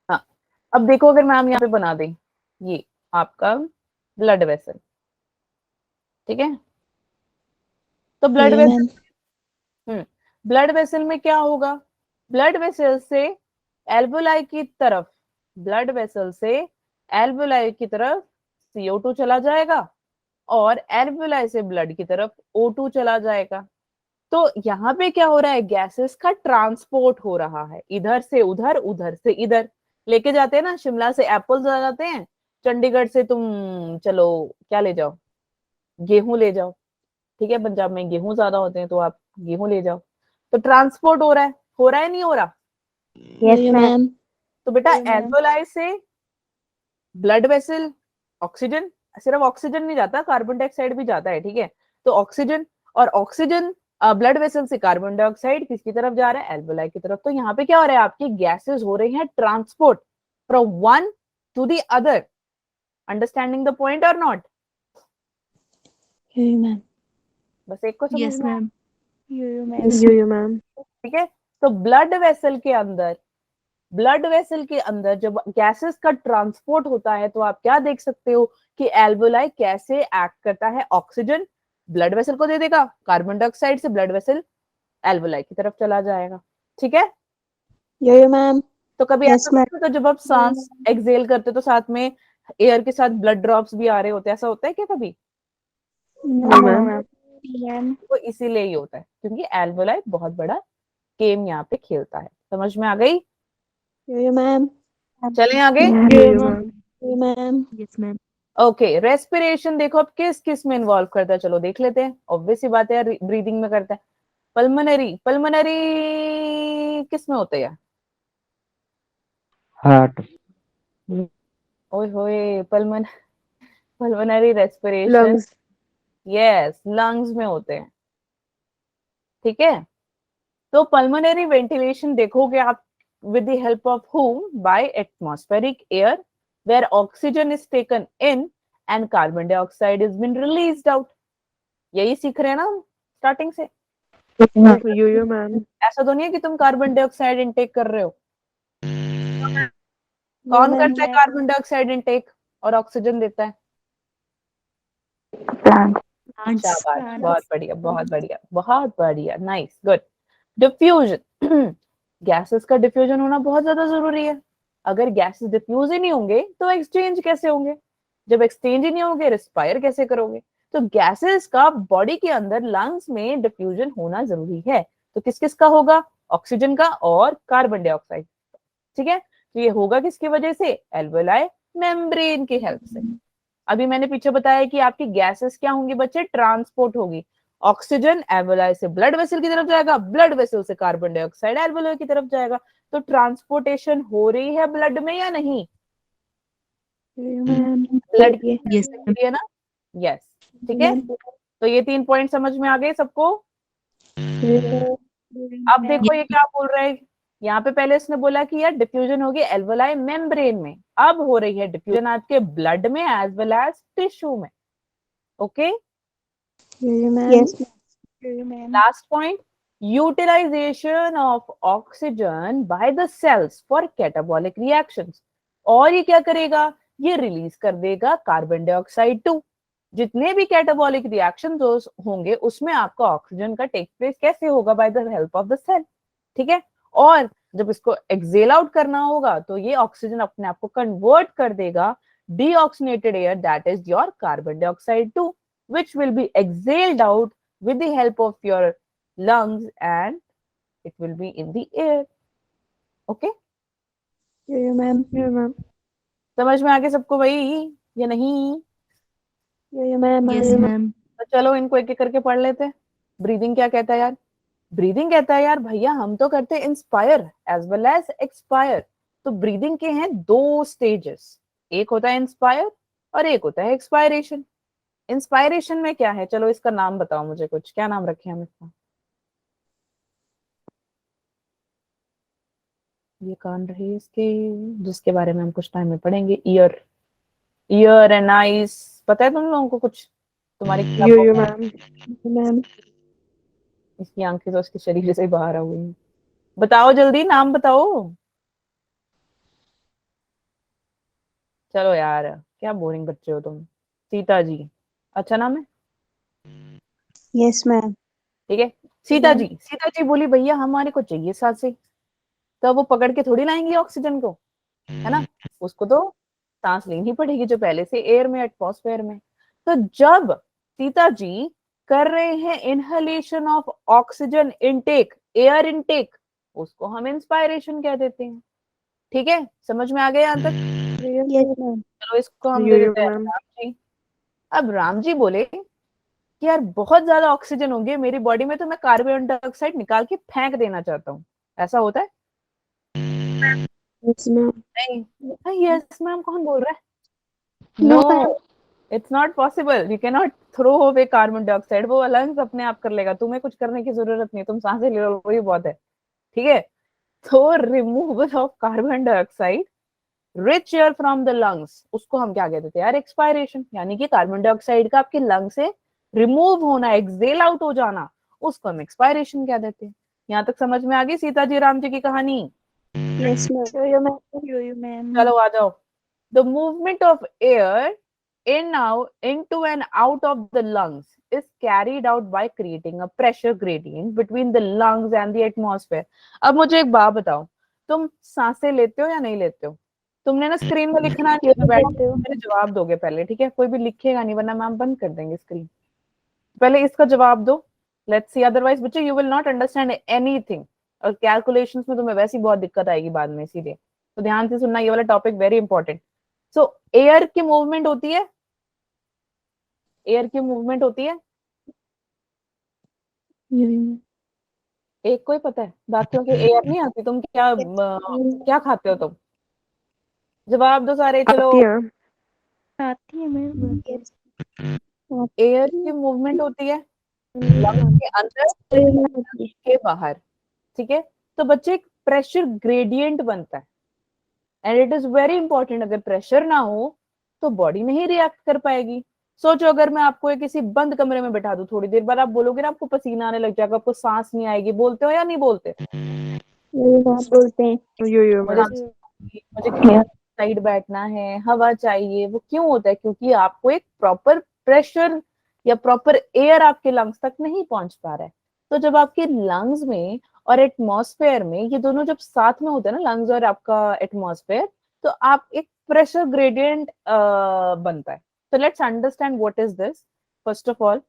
हाँ, अब देखो, अगर मैम यहाँ पे बना दें ये आपका ब्लड वेसल, ठीक है, तो ब्लड वेसल, ब्लड वेसल में क्या होगा? ब्लड वेसल से एल्वोलाई की तरफ, ब्लड वेसल से एल्वोलाई की तरफ CO2 चला जाएगा, और एल्वोलाई से ब्लड की तरफ O2 चला जाएगा। तो यहाँ पे क्या हो रहा है? गैसेस का ट्रांसपोर्ट हो रहा है, इधर से उधर, उधर से इधर। लेके जाते हैं ना, शिमला से एप्पल्स आ जाते हैं, चंडीगढ़ से तुम चलो क्या ले जाओ? गेहूं ले जाओ। ठीक है, पंजाब में गेहूं ज्यादा होते हैं तो आप गेहूं ले जाओ। तो ट्रांसपोर्ट हो रहा है, हो रहा है नहीं हो रहा? Yes ma'am. तो बेटा एल्वोलाई से ब्लड वेसल ऑक्सीजन, सिर्फ ऑक्सीजन नहीं जाता, कार्बन डाइऑक्साइड भी जाता है, ठीक है। तो ऑक्सीजन और ऑक्सीजन ब्लड वेसल से कार्बन डाइऑक्साइड किसकी तरफ जा रहा है, एल्वेलाई की तरफ। तो यहाँ पे क्या हो रहा है, आपकी गैसेस हो रही हैं transport from one two the other. Understanding the point और नॉट? You, ma'am. बस एक को समझ Yes, में आया? ma'am. You, ma'am. ठीक है। तो ब्लड वेसल के अंदर, ब्लड वेसल के अंदर जब गैसेस का ट्रांसपोर्ट होता है तो आप क्या देख सकते हो कि एल्वेलाई कैसे एक्ट करता है। ऑक्सीजन ब्लड वेसल को दे देगा, कार्बन डाइऑक्साइड से ब्लड वेसल एल्वेलाई की तरफ चला जाएगा, ठीक है। You, ma'am. तो कभी Yes, ऐसा होता है तो जब आप सांस एक्सहेल करते हो तो साथ में एयर के साथ ब्लड ड्रॉप्स भी आ रहे होते हैं, ऐसा होता है क्या कभी? No, ma'am. वो इसीलिए ही होता है क्योंकि एल्वेलाई बहुत बड़ा गेम यहाँ पे खेलता है। समझ में आ गई? You, ma'am. चलें आगे। You, ma'am. You, ma'am. Yes, ma'am. Okay, respiration देखो अब किस किस में इन्वॉल्व करता है, चलो देख लेते हैं। ऑब्वियस ही बात है यार, ब्रीदिंग में करता है। पल्मोनरी, पल्मोनरी किस में होता है यार? हार्ट। ओए होए, pulmonary respiration Lungs. Yes lungs में होते हैं, ठीक है। तो पल्मोनरी वेंटिलेशन देखोगे आप with the help of whom? By atmospheric air where oxygen is taken in and carbon dioxide is been released out। यही सीख रहे हैं ना हम स्टार्टिंग से। You, ma'am. ऐसा तो नहीं है कि तुम कार्बन डाइऑक्साइड इनटेक कर रहे हो। कौन करता है कार्बन डाइऑक्साइड इनटेक और ऑक्सीजन देता है? शाबाश, बहुत बढ़िया, बहुत बढ़िया, बहुत बढ़िया, नाइस, गुड। डिफ्यूजन, गैसेस का डिफ्यूजन होना बहुत ज्यादा जरूरी है। अगर गैसेस डिफ्यूज ही नहीं होंगे तो एक्सचेंज कैसे होंगे? जब एक्सचेंज ही नहीं होंगे रिस्पायर कैसे करोगे? तो गैसेस का बॉडी के अंदर लंग्स में डिफ्यूजन होना जरूरी है। तो किस किस का होगा? ऑक्सीजन का और कार्बन डाइऑक्साइड, ठीक है। तो ये होगा किसकी वजह से? एल्वेलाई मेम्ब्रेन की हेल्प से। अभी मैंने पीछे बताया कि आपकी गैसेस क्या होंगी बच्चे? ट्रांसपोर्ट होगी। ऑक्सीजन एल्वेलाई से ब्लड वेसल की तरफ जाएगा, ब्लड वेसल से कार्बन डाइऑक्साइड एल्वेलाई की तरफ जाएगा। तो ट्रांसपोर्टेशन हो रही है ब्लड में या नहीं? You, ma'am. Blood Yes, ma'am. है ना? यस, ठीक है। तो ये 3 पॉइंट समझ में आ गए सबको? अब देखो ये क्या बोल रहा है यहाँ पे। पहले इसने बोला कि यार डिफ्यूजन होगी एल्वेलाई मेम्ब्रेन में, अब हो रही है डिफ्यूजन आपके ब्लड में एज वेल एज टिश्यू में। Okay, You, ma'am. Yes. Last point, utilisation of oxygen by the cells for catabolic reactions. और ये क्या करेगा? ये रिलीज कर देगा कार्बन डाइऑक्साइड टू। जितने भी कैटाबॉलिक रिएक्शन होंगे उसमें आपका ऑक्सीजन का टेक प्लेस कैसे होगा? By the help of the cell, ठीक है। और जब इसको एक्सेल आउट करना होगा तो ये ऑक्सीजन अपने आप को कन्वर्ट कर देगा deoxygenated air, that is your carbon dioxide to, which will be exhaled out with the help of your lungs and it will be in the air। okay, You, ma'am. You, ma'am. समझ में आ गया सबको भाई या नहीं? You, ma'am. Yes, ma'am. तो चलो इनको एक एक करके पढ़ लेते हैं। ब्रीदिंग क्या कहता है यार? ब्रीदिंग कहता है यार भैया हम तो करते हैं inspire as well as expire. तो ब्रीदिंग के हैं 2 स्टेजेस, एक होता है इंस्पायर और एक होता है एक्सपायरेशन। इंस्पायरेशन में क्या है? चलो इसका नाम बताओ मुझे, कुछ क्या नाम रखे हम इसका? ये कान रहे इसके, जिसके बारे में हम कुछ टाइम में पढ़ेंगे। ईयर, ईयर एंड आईज, पता है तुम लोगों को कुछ? तुम्हारी You, ma'am. You, ma'am. इसकी आंखें तो उसके शरीर से बाहर आ गई हैं। बताओ जल्दी, नाम बताओ। चलो यार क्या बोरिंग बच्चे हो तुम। सीता जी, अच्छा नाम है, Yes, ma'am. ठीक है। सीता जी, सीता जी बोली भैया हमारे को चाहिए सांसें। तो वो पकड़ के थोड़ी लाएंगी ऑक्सीजन को, है ना? उसको तो सांस लेनी पड़ेगी जो पहले से एयर में, एटमॉस्फेयर में। तो जब सीता जी कर रहे हैं inhalation of oxygen intake, air intake, उसको हम इंस्पायरेशन कह देते हैं, ठीक है। समझ में आ गया यहाँ तक? Yes, ma'am. चलो इसको हम You, दे देते हैं ma'am. राम जी। अब राम जी बोले कि यार बहुत ज्यादा ऑक्सीजन होगी मेरी बॉडी में, तो मैं कार्बन डाइऑक्साइड निकाल के फेंक देना चाहता हूँ। ऐसा होता है? Yes, ma'am. नहीं। यस मैम कौन बोल रहा है? No, no, ma'am. It's not possible, you can not throw away carbon dioxide, वो लंग्स अपने आप कर लेगा, तुम्हें कुछ करने की जरूरत नहीं, तुम सांसें ले लो वही बहुत है, ठीक है। तो removal of carbon dioxide rich air from the lungs, उसको हम क्या कहते थे यार, एक्सपायरेशन, यानी कि कार्बन डाइऑक्साइड का आपके लंग से रिमूव होना, एक्सहेल आउट हो जाना, उसको हम एक्सपायरेशन कह देते हैं। यहाँ तक समझ में आ गई सीता जी राम जी की कहानी? Yes, ma'am. Yo-yo ma'am. Yo-yo ma'am. चलो आ जाओ। The movement of air in now into and out of the lungs is carried out by creating a pressure gradient between the lungs and the atmosphere। अब मुझे एक बात बताओ, तुम सांसें लेते हो या नहीं लेते हो? तुमने ना स्क्रीन में लिखना नहीं, Yo-yo बैठ लेते हो। मेरे जवाब दोगे पहले, ठीक है? कोई भी लिखेगा नहीं वरना मैम बंद कर देंगे स्क्रीन। पहले इसका जवाब दो, लेट्स सी, अदरवाइज बच्चे you will not understand anything, और कैलकुलेशंस में तुम्हें वैसी बहुत दिक्कत आएगी बाद में, इसीलिए तो ध्यान से सुनना, ये वाला टॉपिक वेरी इंपॉर्टेंट। सो एयर की मूवमेंट होती है, एयर की मूवमेंट होती है, Yo-yo। एक कोई पता है? बाकियों के एयर नहीं आती, तुम क्या खाते हो तुम? जवाब दो सारे, चलो। आती है। आती है मैम। Yes. एयर की मूवमेंट होती है लंग्स के अंदर के बाहर, ठीक है। तो बच्चे एक प्रेशर ग्रेडियंट बनता है, and it is very important. अगर प्रेशर ना हो तो बॉडी नहीं रिएक्ट कर पाएगी। सोचो अगर मैं आपको एक किसी बंद कमरे में बैठा दूं, थोड़ी देर बाद आप बोलोगे ना, आपको पसीना आने लग जाएगा, आपको सांस नहीं आएगी, बोलते हो या नहीं बोलते? Yo-yo ma'am बोलते हैं। Yo-yo मुझे ma'am। मुझे साइड बैठना है, हवा चाहिए, वो क्यों होता है? क्योंकि आपको एक प्रॉपर प्रेशर या प्रॉपर एयर आपके लंग्स तक नहीं पहुंच पा रहा है। तो जब आपके लंग्स में और एटमॉस्फेयर में, ये दोनों जब साथ में होते हैं ना, लंग्स और आपका एटमॉस्फेयर, तो आप एक प्रेशर ग्रेडियंट बनता है। तो let's understand what is this. First of all,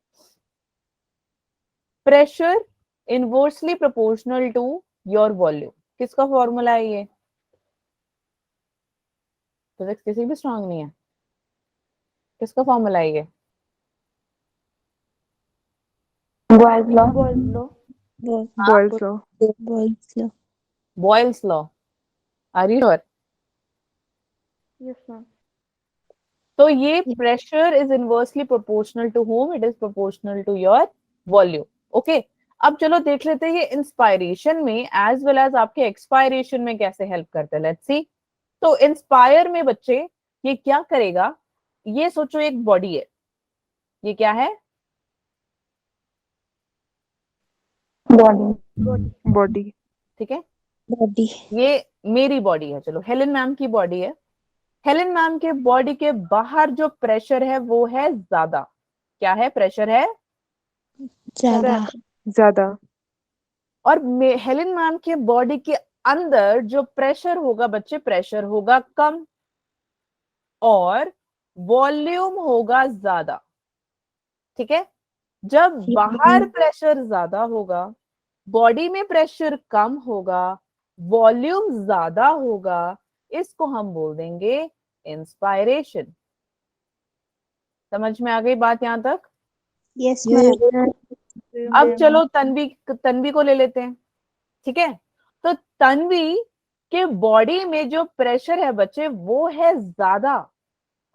pressure inversely proportional to your volume, किसका फॉर्मूला है ये? फिजिक्स किसी भी स्ट्रांग नहीं है, किसका फॉर्मूला है ये? Boyle's law। Boyle's law। Boyle's law। Boyle's law, are you sure? Yes ma'am। तो ये pressure is inversely proportional to whom? It is proportional to your volume. Okay, अब चलो देख लेते हैं ये इंस्पायरेशन में एज वेल एज आपके एक्सपायरेशन में कैसे हेल्प करते हैं। Let's see. तो इंस्पायर में बच्चे ये क्या करेगा, ये सोचो एक बॉडी है, ये क्या है? Body। ठीक है, Body। ये मेरी बॉडी है, चलो हेलेन मैम की बॉडी है। हेलेन मैम के बॉडी के बाहर जो प्रेशर है वो है ज्यादा। क्या है? प्रेशर है ज्यादा। ज्यादा। और हेलेन मैम के बॉडी के अंदर जो प्रेशर होगा बच्चे, प्रेशर होगा कम और वॉल्यूम होगा ज्यादा। ठीक है, जब बाहर प्रेशर ज्यादा होगा, बॉडी में प्रेशर कम होगा, वॉल्यूम ज्यादा होगा, इसको हम बोल देंगे इंस्पायरेशन। समझ में आ गई बात यहां तक? Yes ma'am। अब चलो तन्वी तन्वी को ले लेते हैं। ठीक है, तो तन्वी के बॉडी में जो प्रेशर है बच्चे वो है ज्यादा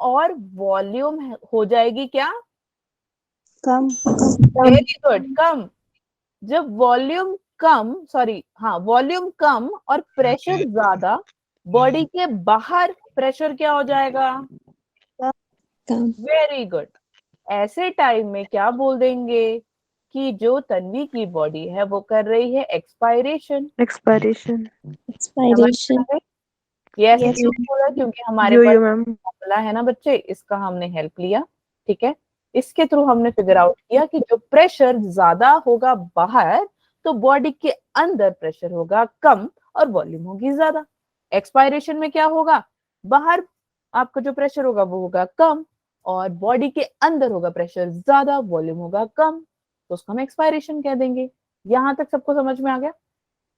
और वॉल्यूम हो जाएगी क्या? कम। वेरी गुड, कम। जब वॉल्यूम कम, सॉरी हाँ, वॉल्यूम कम और प्रेशर ज्यादा, बॉडी के बाहर प्रेशर क्या हो जाएगा? कम। Very good. ऐसे टाइम में क्या बोल देंगे कि जो तन्वी की बॉडी है वो कर रही है expiration. Expiration। Expiration। Yes, Yes, क्यों बोला? क्योंकि हमारे Yo-yo पास मैम। फॉर्मूला है ना बच्चे, इसका हमने हेल्प लिया। ठीक है, इसके थ्रू हमने फिगर आउट किया कि जो प्रेशर ज्यादा होगा बाहर, तो बॉडी के अंदर प्रेशर होगा कम और वॉल्यूम होगी ज्यादा। एक्सपायरेशन में क्या होगा? बाहर आपका जो प्रेशर होगा वो होगा कम और बॉडी के अंदर होगा प्रेशर ज्यादा, वॉल्यूम होगा कम, तो उसको हम एक्सपायरेशन कह देंगे। यहां तक सबको समझ में आ गया?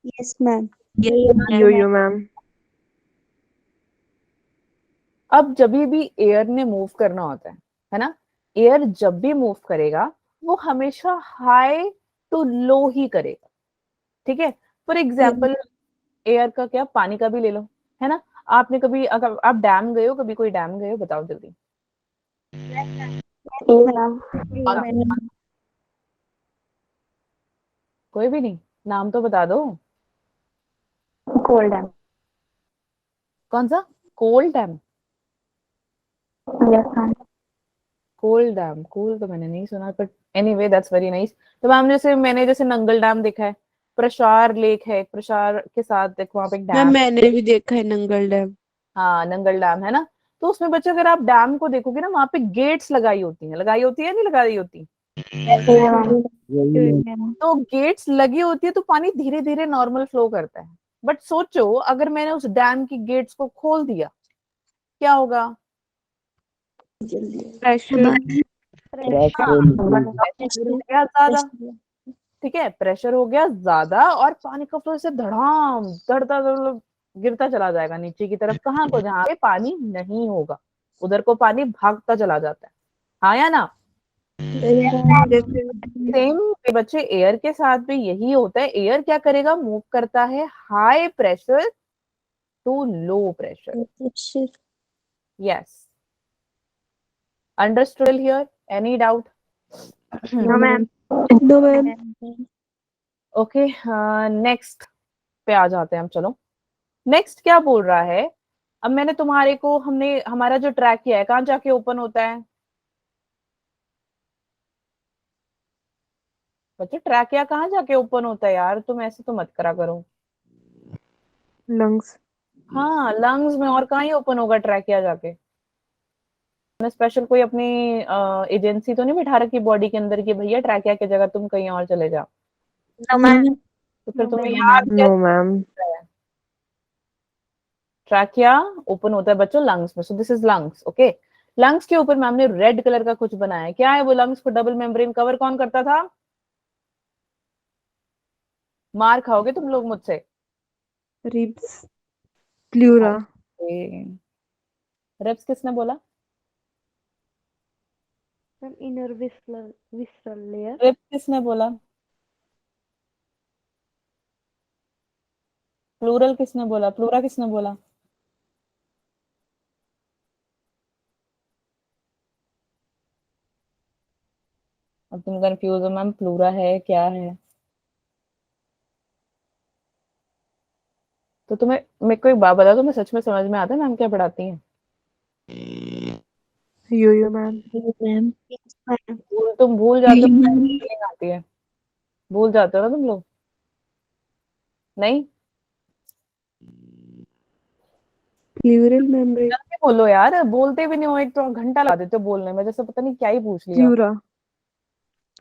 Yes ma'am। Yo-yo ma'am. अब जब भी एयर ने मूव करना होता है ना, एयर जब भी मूव करेगा वो हमेशा हाई टू लो ही करेगा। ठीक है, फॉर एग्जाम्पल एयर का क्या, पानी का भी ले लो, है ना। आपने कभी, अगर आप डैम गए हो, कभी कोई डैम गए हो, बताओ जल्दी। कोई भी नहीं, नाम तो बता दो। Cold dam. कौन सा? Cold dam? Yes ma'am. Cold dam, cool तो मैंने नहीं सुना, but anyway that's very nice. तो मैम जैसे मैंने जैसे नंगल डैम देखा है, प्रसार लेक है, प्रसार के साथ एक वहां पे एक मैम डैम। मैंने भी देखा है नंगल डैम। हाँ नंगल डैम है ना। तो उसमें बच्चों अगर आप डैम को देखोगे ना, वहां पे गेट्स लगाई होती है नहीं लगाई होती? तो गेट्स लगी होती है तो पानी धीरे धीरे नॉर्मल फ्लो करता है। बट सोचो अगर मैंने उस डैम की गेट्स को खोल दिया, क्या होगा? प्रेशर। हाँ, प्रेशर हो गया ज्यादा। ठीक है, प्रेशर हो गया ज्यादा और पानी का फ्लो से धड़ाम धड़ता मतलब गिरता चला जाएगा नीचे की तरफ। कहाँ को? जहाँ पे पानी नहीं होगा उधर को पानी भागता चला जाता है। हाँ या ना? सेम बच्चे एयर के साथ भी यही होता है। एयर क्या करेगा? मूव करता है high pressure to low pressure. Yes, understood here? Any doubt? No ma'am. No, ma'am. Okay, next पे आ जाते हैं हम। चलो नेक्स्ट क्या बोल रहा है। अब मैंने तुम्हारे को, हमने हमारा जो ट्रैक किया है कहाँ जाके ओपन होता है बच्चे? ट्रैक या कहाँ जाके ओपन होता है यार? तुम ऐसे तो मत करा करो। लंग्स। हाँ लंग्स में, और कहाँ ही ओपन होगा ट्रैकिया जाके? स्पेशल कोई अपनी एजेंसी तो नहीं बिठा रखी बॉडी के अंदर की भैया ट्रैकिया की जगह तुम कहीं और चले जाओ? No ma'am. तो फिर No, तुम्हें ma'am. याद नो मैम। क्या? ट्रैकिया ओपन होता है बच्चों लंग्स में। So this is lungs. Okay, lungs के ऊपर मैम ने रेड कलर का कुछ बनाया है। क्या है वो? लंग्स को डबल मेम्ब्रेन कवर कौन करता था? मार खाओगे तुम लोग मुझसे। रिब्स। प्लूरा। रिब्स किसने बोला? Ma'am inner visceral layer. Ribs किसने बोला? प्लूरल किसने बोला? प्लूरा किसने बोला? अब तुम कंफ्यूज हो मैम, प्लूरा है क्या है? तो तुम्हें मेरे को एक बात बताओ, तुम्हें सच में समझ में आता है मैम क्या पढ़ाती हैं? यो मैम। Ma'am. तुम भूल जाते हो, फीलिंग आती है। भूल जाते हो ना तुम लोग? नहीं? Pleural membrane. जल्दी बोलो यार, बोलते भी नहीं हो, एक तो घंटा लगा देते हो बोलने में, जैसे पता नहीं क्या ही पूछ लिया। प्लूरा।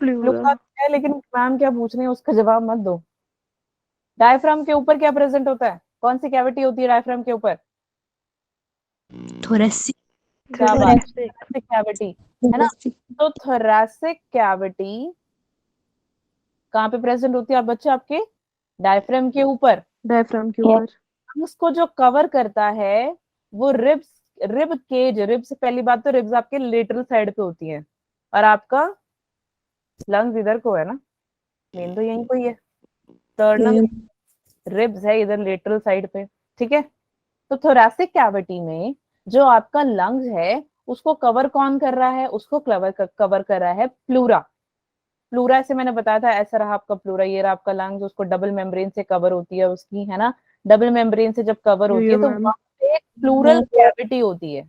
प्लूरा। प्लूरा है, लेकिन मैम क्या पूछ रही है उसका जवाब मत दो। डायफ्राम के ऊपर क्या प्रेजेंट होता है? कौन सी कैविटी होती है डायफ्राम के ऊपर? Thoracic. क्या बात, Thoracic. thoracic कैविटी है ना। Thoracic. तो thoracic कैविटी कहाँ पे प्रेजेंट होती है आप बच्चे? आपके डायफ्राम के ऊपर। डायफ्राम के ऊपर। उसको जो कवर करता है वो रिब्स, रिब केज। रिब से पहली बात तो रिब्स आपके लेटरल साइड पे होती हैं, और आपका लंग्स इधर को है ना, मेन तो यहीं को ही है। टर्नम रिब्स है इधर लेटरल साइड पे। ठीक है, तो थोरैसिक कैविटी में जो आपका लंग्स है उसको कवर कौन कर रहा है? उसको कवर कर रहा है प्लूरा। प्लूरा से मैंने बताया था, ऐसा रहा आपका प्लूरा, ये रहा आपका लंग्स, उसको डबल मेम्ब्रेन से कवर होती है उसकी, है ना। डबल मेम्ब्रेन से जब कवर होती है यो तो मैम। वहां पे एक प्लूरल कैविटी होती है।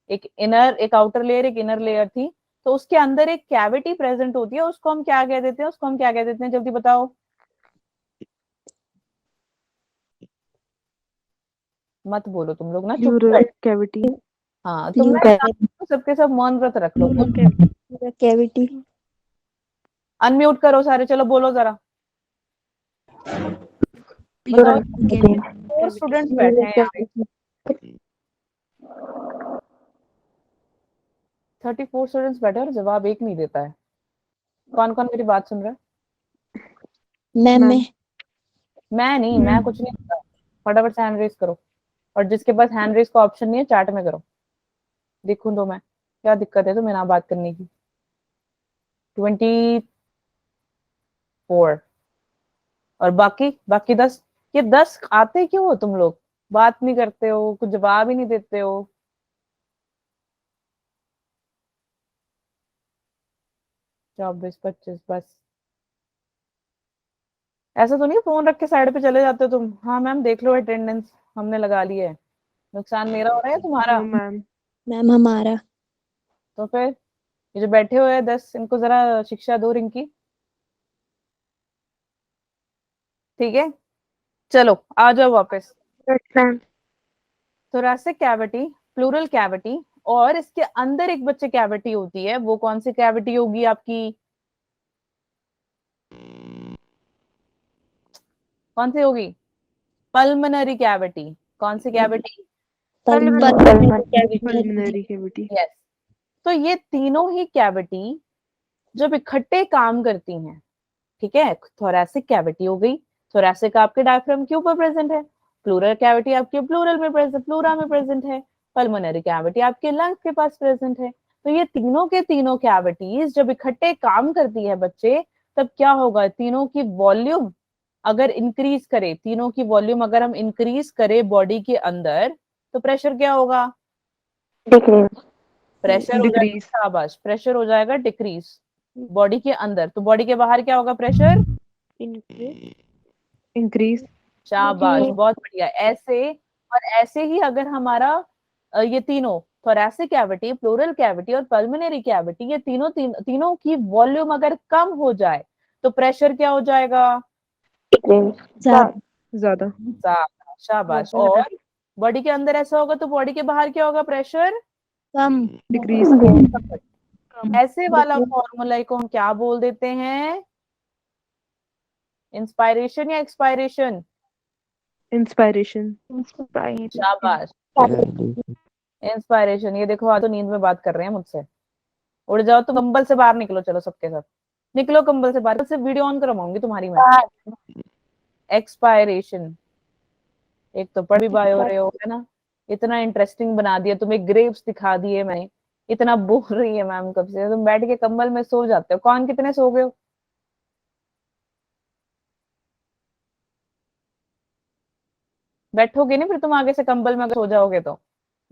एक इनर, एक आउटर लेयर, एक इनर लेयर थी। तो उसके अंदर एक कैविटी प्रेजेंट होती है, उसको हम क्या कह देते हैं? उसको हम क्या कह देते हैं? जल्दी बताओ। मत बोलो तुम लोग ना, चुप प्लूरल बैठो। कैविटी। हाँ तुम ना सबके सब मौन व्रत रख लो। Cavity. अनम्यूट करो सारे, चलो बोलो जरा। बताओ, 4 स्टूडेंट्स बैठे हैं यहाँ पे, 34 स्टूडेंट्स बैठे हैं और जवाब एक नहीं देता है। कौन कौन मेरी बात सुन रहा है? Ma'am. मैम। मैं नहीं, मैं कुछ नहीं करता। फटाफट से हैंड रेज करो, और जिसके पास हैंड रेज का ऑप्शन नहीं है चैट में करो, देखूं तो मैं क्या दिक्कत है तुम्हें ना बात करने की। 24। और बाकी बाकी 10, ये 10 आते क्यों हो तुम लोग? बात नहीं करते हो, कुछ जवाब ही नहीं देते हो। 24 25 बस। ऐसा तो नहीं फोन रख के साइड पे चले जाते हो तुम? हाँ मैम देख लो अटेंडेंस, हमने लगा ली है। नुकसान मेरा हो रहा है तुम्हारा? No ma'am. मैम हमारा। तो फिर ये जो बैठे हुए हैं 10, इनको जरा शिक्षा दो इनकी। ठीक है, चलो आ जाओ वापस। Yes, ma'am. Thoracic cavity, pleural cavity, और इसके अंदर एक बच्चे कैविटी होती है, वो कौन सी कैविटी होगी आपकी? कौन सी होगी? Pulmonary cavity. कौन सी कैविटी? Pulmonary cavity. यस। तो ये तीनों ही कैविटी जब इकट्ठे काम करती हैं, ठीक है, थोरैसिक कैविटी हो गई। थोरैसिक आपके डायफ्राम के ऊपर प्रेजेंट है, प्लूरल कैविटी आपके प्लूरल में प्रेजेंट, प्लूरा में प्रेजेंट है, पल्मोनरी कैविटी आपके लंग्स के पास प्रेजेंट है। तो ये तीनों के तीनों कैविटीज जब इकट्ठे काम करती है बच्चे, तब क्या होगा? तीनों की वॉल्यूम अगर इंक्रीज करे, तीनों की वॉल्यूम अगर हम इंक्रीज करें बॉडी के अंदर, तो प्रेशर क्या होगा? Decrease. प्रेशर हो जाएगा, डिक्रीज। शाबाश, प्रेशर हो जाएगा डिक्रीज बॉडी के अंदर। तो बॉडी के बाहर क्या होगा? Pressure increase. शाबाश, बहुत बढ़िया। ऐसे और ऐसे ही अगर हमारा ये तीनों थोरैसिक कैविटी, प्लूरल कैविटी और पल्मोनरी कैविटी, ये तीनों की वॉल्यूम अगर कम हो जाए, तो प्रेशर क्या हो जाएगा? Decrease. ज्यादा। ज्यादा। ज्यादा, शाबाश। और बॉडी के अंदर ऐसा होगा तो बॉडी के बाहर क्या होगा? प्रेशर कम। डिक्रीज। ऐसे वाला फॉर्मूला को हम क्या बोल देते हैं? इंस्पायरेशन या एक्सपायरेशन? इंस्पायरेशन। शाबाश, इंस्पायरेशन। ये देखो, आज तो नींद में बात कर रहे हैं मुझसे। उड़ जाओ तो कंबल से बाहर निकलो, चलो सबके साथ निकलो कंबल से बाहर, सिर्फ वीडियो ऑन करवाऊंगी तुम्हारी मैं। एक्सपायरेशन, एक तो पढ़ भी बायो रहे हो, है ना? इतना इंटरेस्टिंग बना दिया तुम्हें, ग्रेप्स दिखा दिए मैंने, इतना बोल रही है मैम कब से, तुम बैठ के कंबल में सो जाते हो। कौन कितने सो गए हो? बैठोगे नहीं फिर तुम आगे से कंबल में अगर सो जाओगे तो,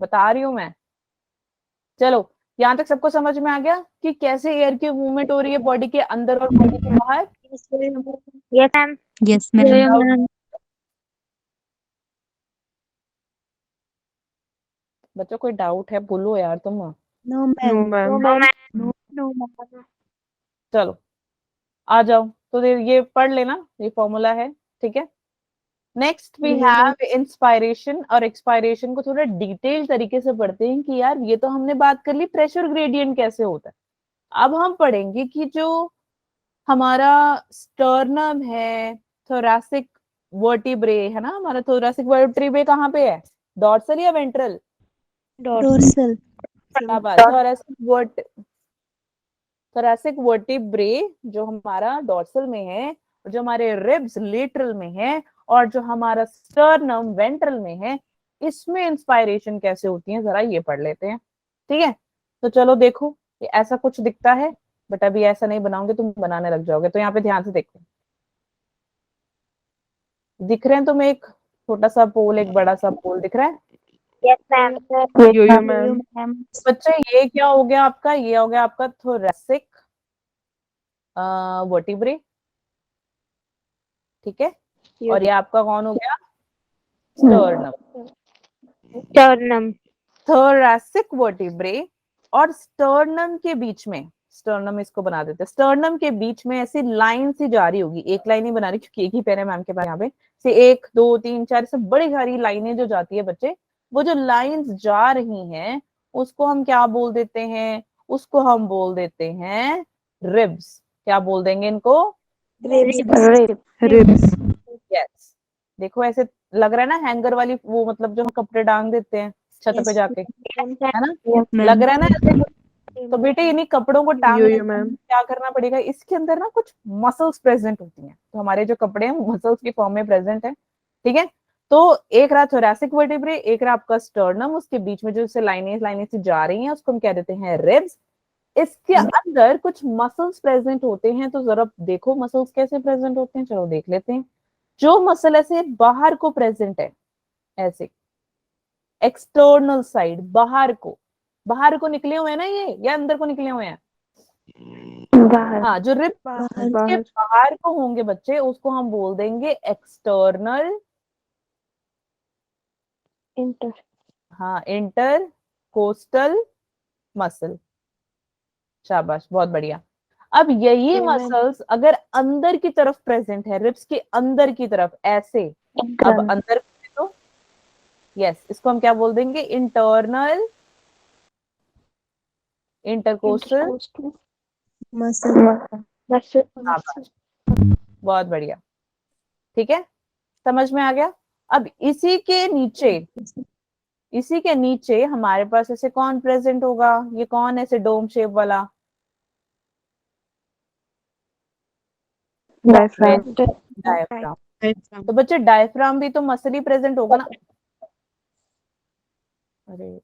बता रही हूं मैं। चलो, यहाँ तक सबको समझ में आ गया कि कैसे एयर की मूवमेंट हो रही है बॉडी के अंदर और बॉडी के बाहर? Yes, ma'am. Yes ma'am. बच्चों कोई डाउट है? बोलो यार तुम। No no ma'am. Ma'am. No, ma'am. चलो आ जाओ, तो ये पढ़ लेना, ये फॉर्मूला है, ठीक है। नेक्स्ट वी हैव इंस्पायरेशन और एक्सपायरेशन को थोड़ा डिटेल तरीके से पढ़ते हैं कि यार ये तो हमने बात कर ली प्रेशर ग्रेडियंट कैसे होता है। अब हम पढ़ेंगे कि जो हमारा स्टर्नम है, थोरैसिक वर्टिब्रे है ना, हमारा थोरैसिक वर्टिब्रे कहाँ पे है? डॉर्सल या वेंट्रल? डोर्सल। थोरैसिक वर्टिब्रे जो हमारा डॉर्सल में है, और जो हमारे रिब्स लेटरल में है, और जो हमारा स्टर्नम वेंट्रल में है, इसमें इंस्पायरेशन कैसे होती है जरा ये पढ़ लेते हैं, ठीक है। तो चलो देखो, ये ऐसा कुछ दिखता है, बट अभी ऐसा नहीं बनाओगे, तुम बनाने लग जाओगे। तो यहाँ पे ध्यान से देखो, दिख रहे हैं तुम्हें? एक छोटा सा पोल, एक बड़ा सा पोल दिख रहा है? Yes, ma'am. यो मैम। बच्चे ये क्या हो गया आपका? ये हो गया आपका थोरैसिक वर्टिब्रे, ठीक है। और ये आपका कौन हो गया? स्टर्नम। स्टर्नम। थोरैसिक वर्टिब्रे और स्टर्नम के बीच में, स्टर्नम इसको बना देते हैं, स्टर्नम के बीच में ऐसी लाइन सी जा रही होगी, एक लाइन ही बना रही क्योंकि एक ही पेन है मैम के पास यहाँ पे, से 1 2 3 4 से बड़ी सारी लाइनें जो जाती है बच्चे, वो जो लाइंस जा रही हैं उसको हम क्या बोल देते हैं? उसको हम बोल देते हैं रिब्स। क्या बोल देंगे इनको? रिब्स। यस। देखो ऐसे लग रहा है ना, हैंगर वाली वो, मतलब जो हम कपड़े डांग देते हैं छत पे जाके, है ना? लग रहा है ना ऐसे? तो बेटे इन्हीं कपड़ों को टांगने यो के मैम। लिए क्या करना पड़ेगा? इसके अंदर ना कुछ मसल्स प्रेजेंट होती हैं, तो हमारे जो कपड़े हैं मसल्स की फॉर्म में प्रेजेंट है, ठीक है। तो एक रहा थोरैसिक वर्टिब्रे, एक रहा आपका स्टर्नम, उसके बीच में जो से लाइनें लाइनें से जा रही हैं उसको हम कह देते हैं रिब्स। इसके अंदर कुछ मसल्स प्रेजेंट होते हैं, तो जरा देखो मसल्स कैसे प्रेजेंट होते हैं, चलो देख लेते हैं। जो मसल ऐसे बाहर को प्रेजेंट है, ऐसे एक्सटर्नल साइड, बाहर को निकले हुए हैं ना ये, या अंदर को निकले हुए हैं? बाहर हाँ, जो रिब बाहर के बाहर बाहर को होंगे बच्चे, उसको हम बोल देंगे एक्सटर्नल, इंटर हाँ, इंटर कोस्टल मसल। शाबाश, बहुत बढ़िया। अब यही ये मैम मसल्स अगर अंदर की तरफ प्रेजेंट है, रिब्स के अंदर की तरफ ऐसे, अब इंटरनल अंदर तो यस, इसको हम क्या बोल देंगे? Internal intercostal intercostal muscle muscle शाबाश, बहुत बढ़िया। ठीक है, समझ में आ गया। अब इसी के नीचे हमारे पास ऐसे कौन प्रेजेंट होगा? ये कौन ऐसे डोम शेप वाला? Diaphragm diaphragm. तो बच्चे डायफ्राम भी तो मसल ही प्रेजेंट होगा ना? अरे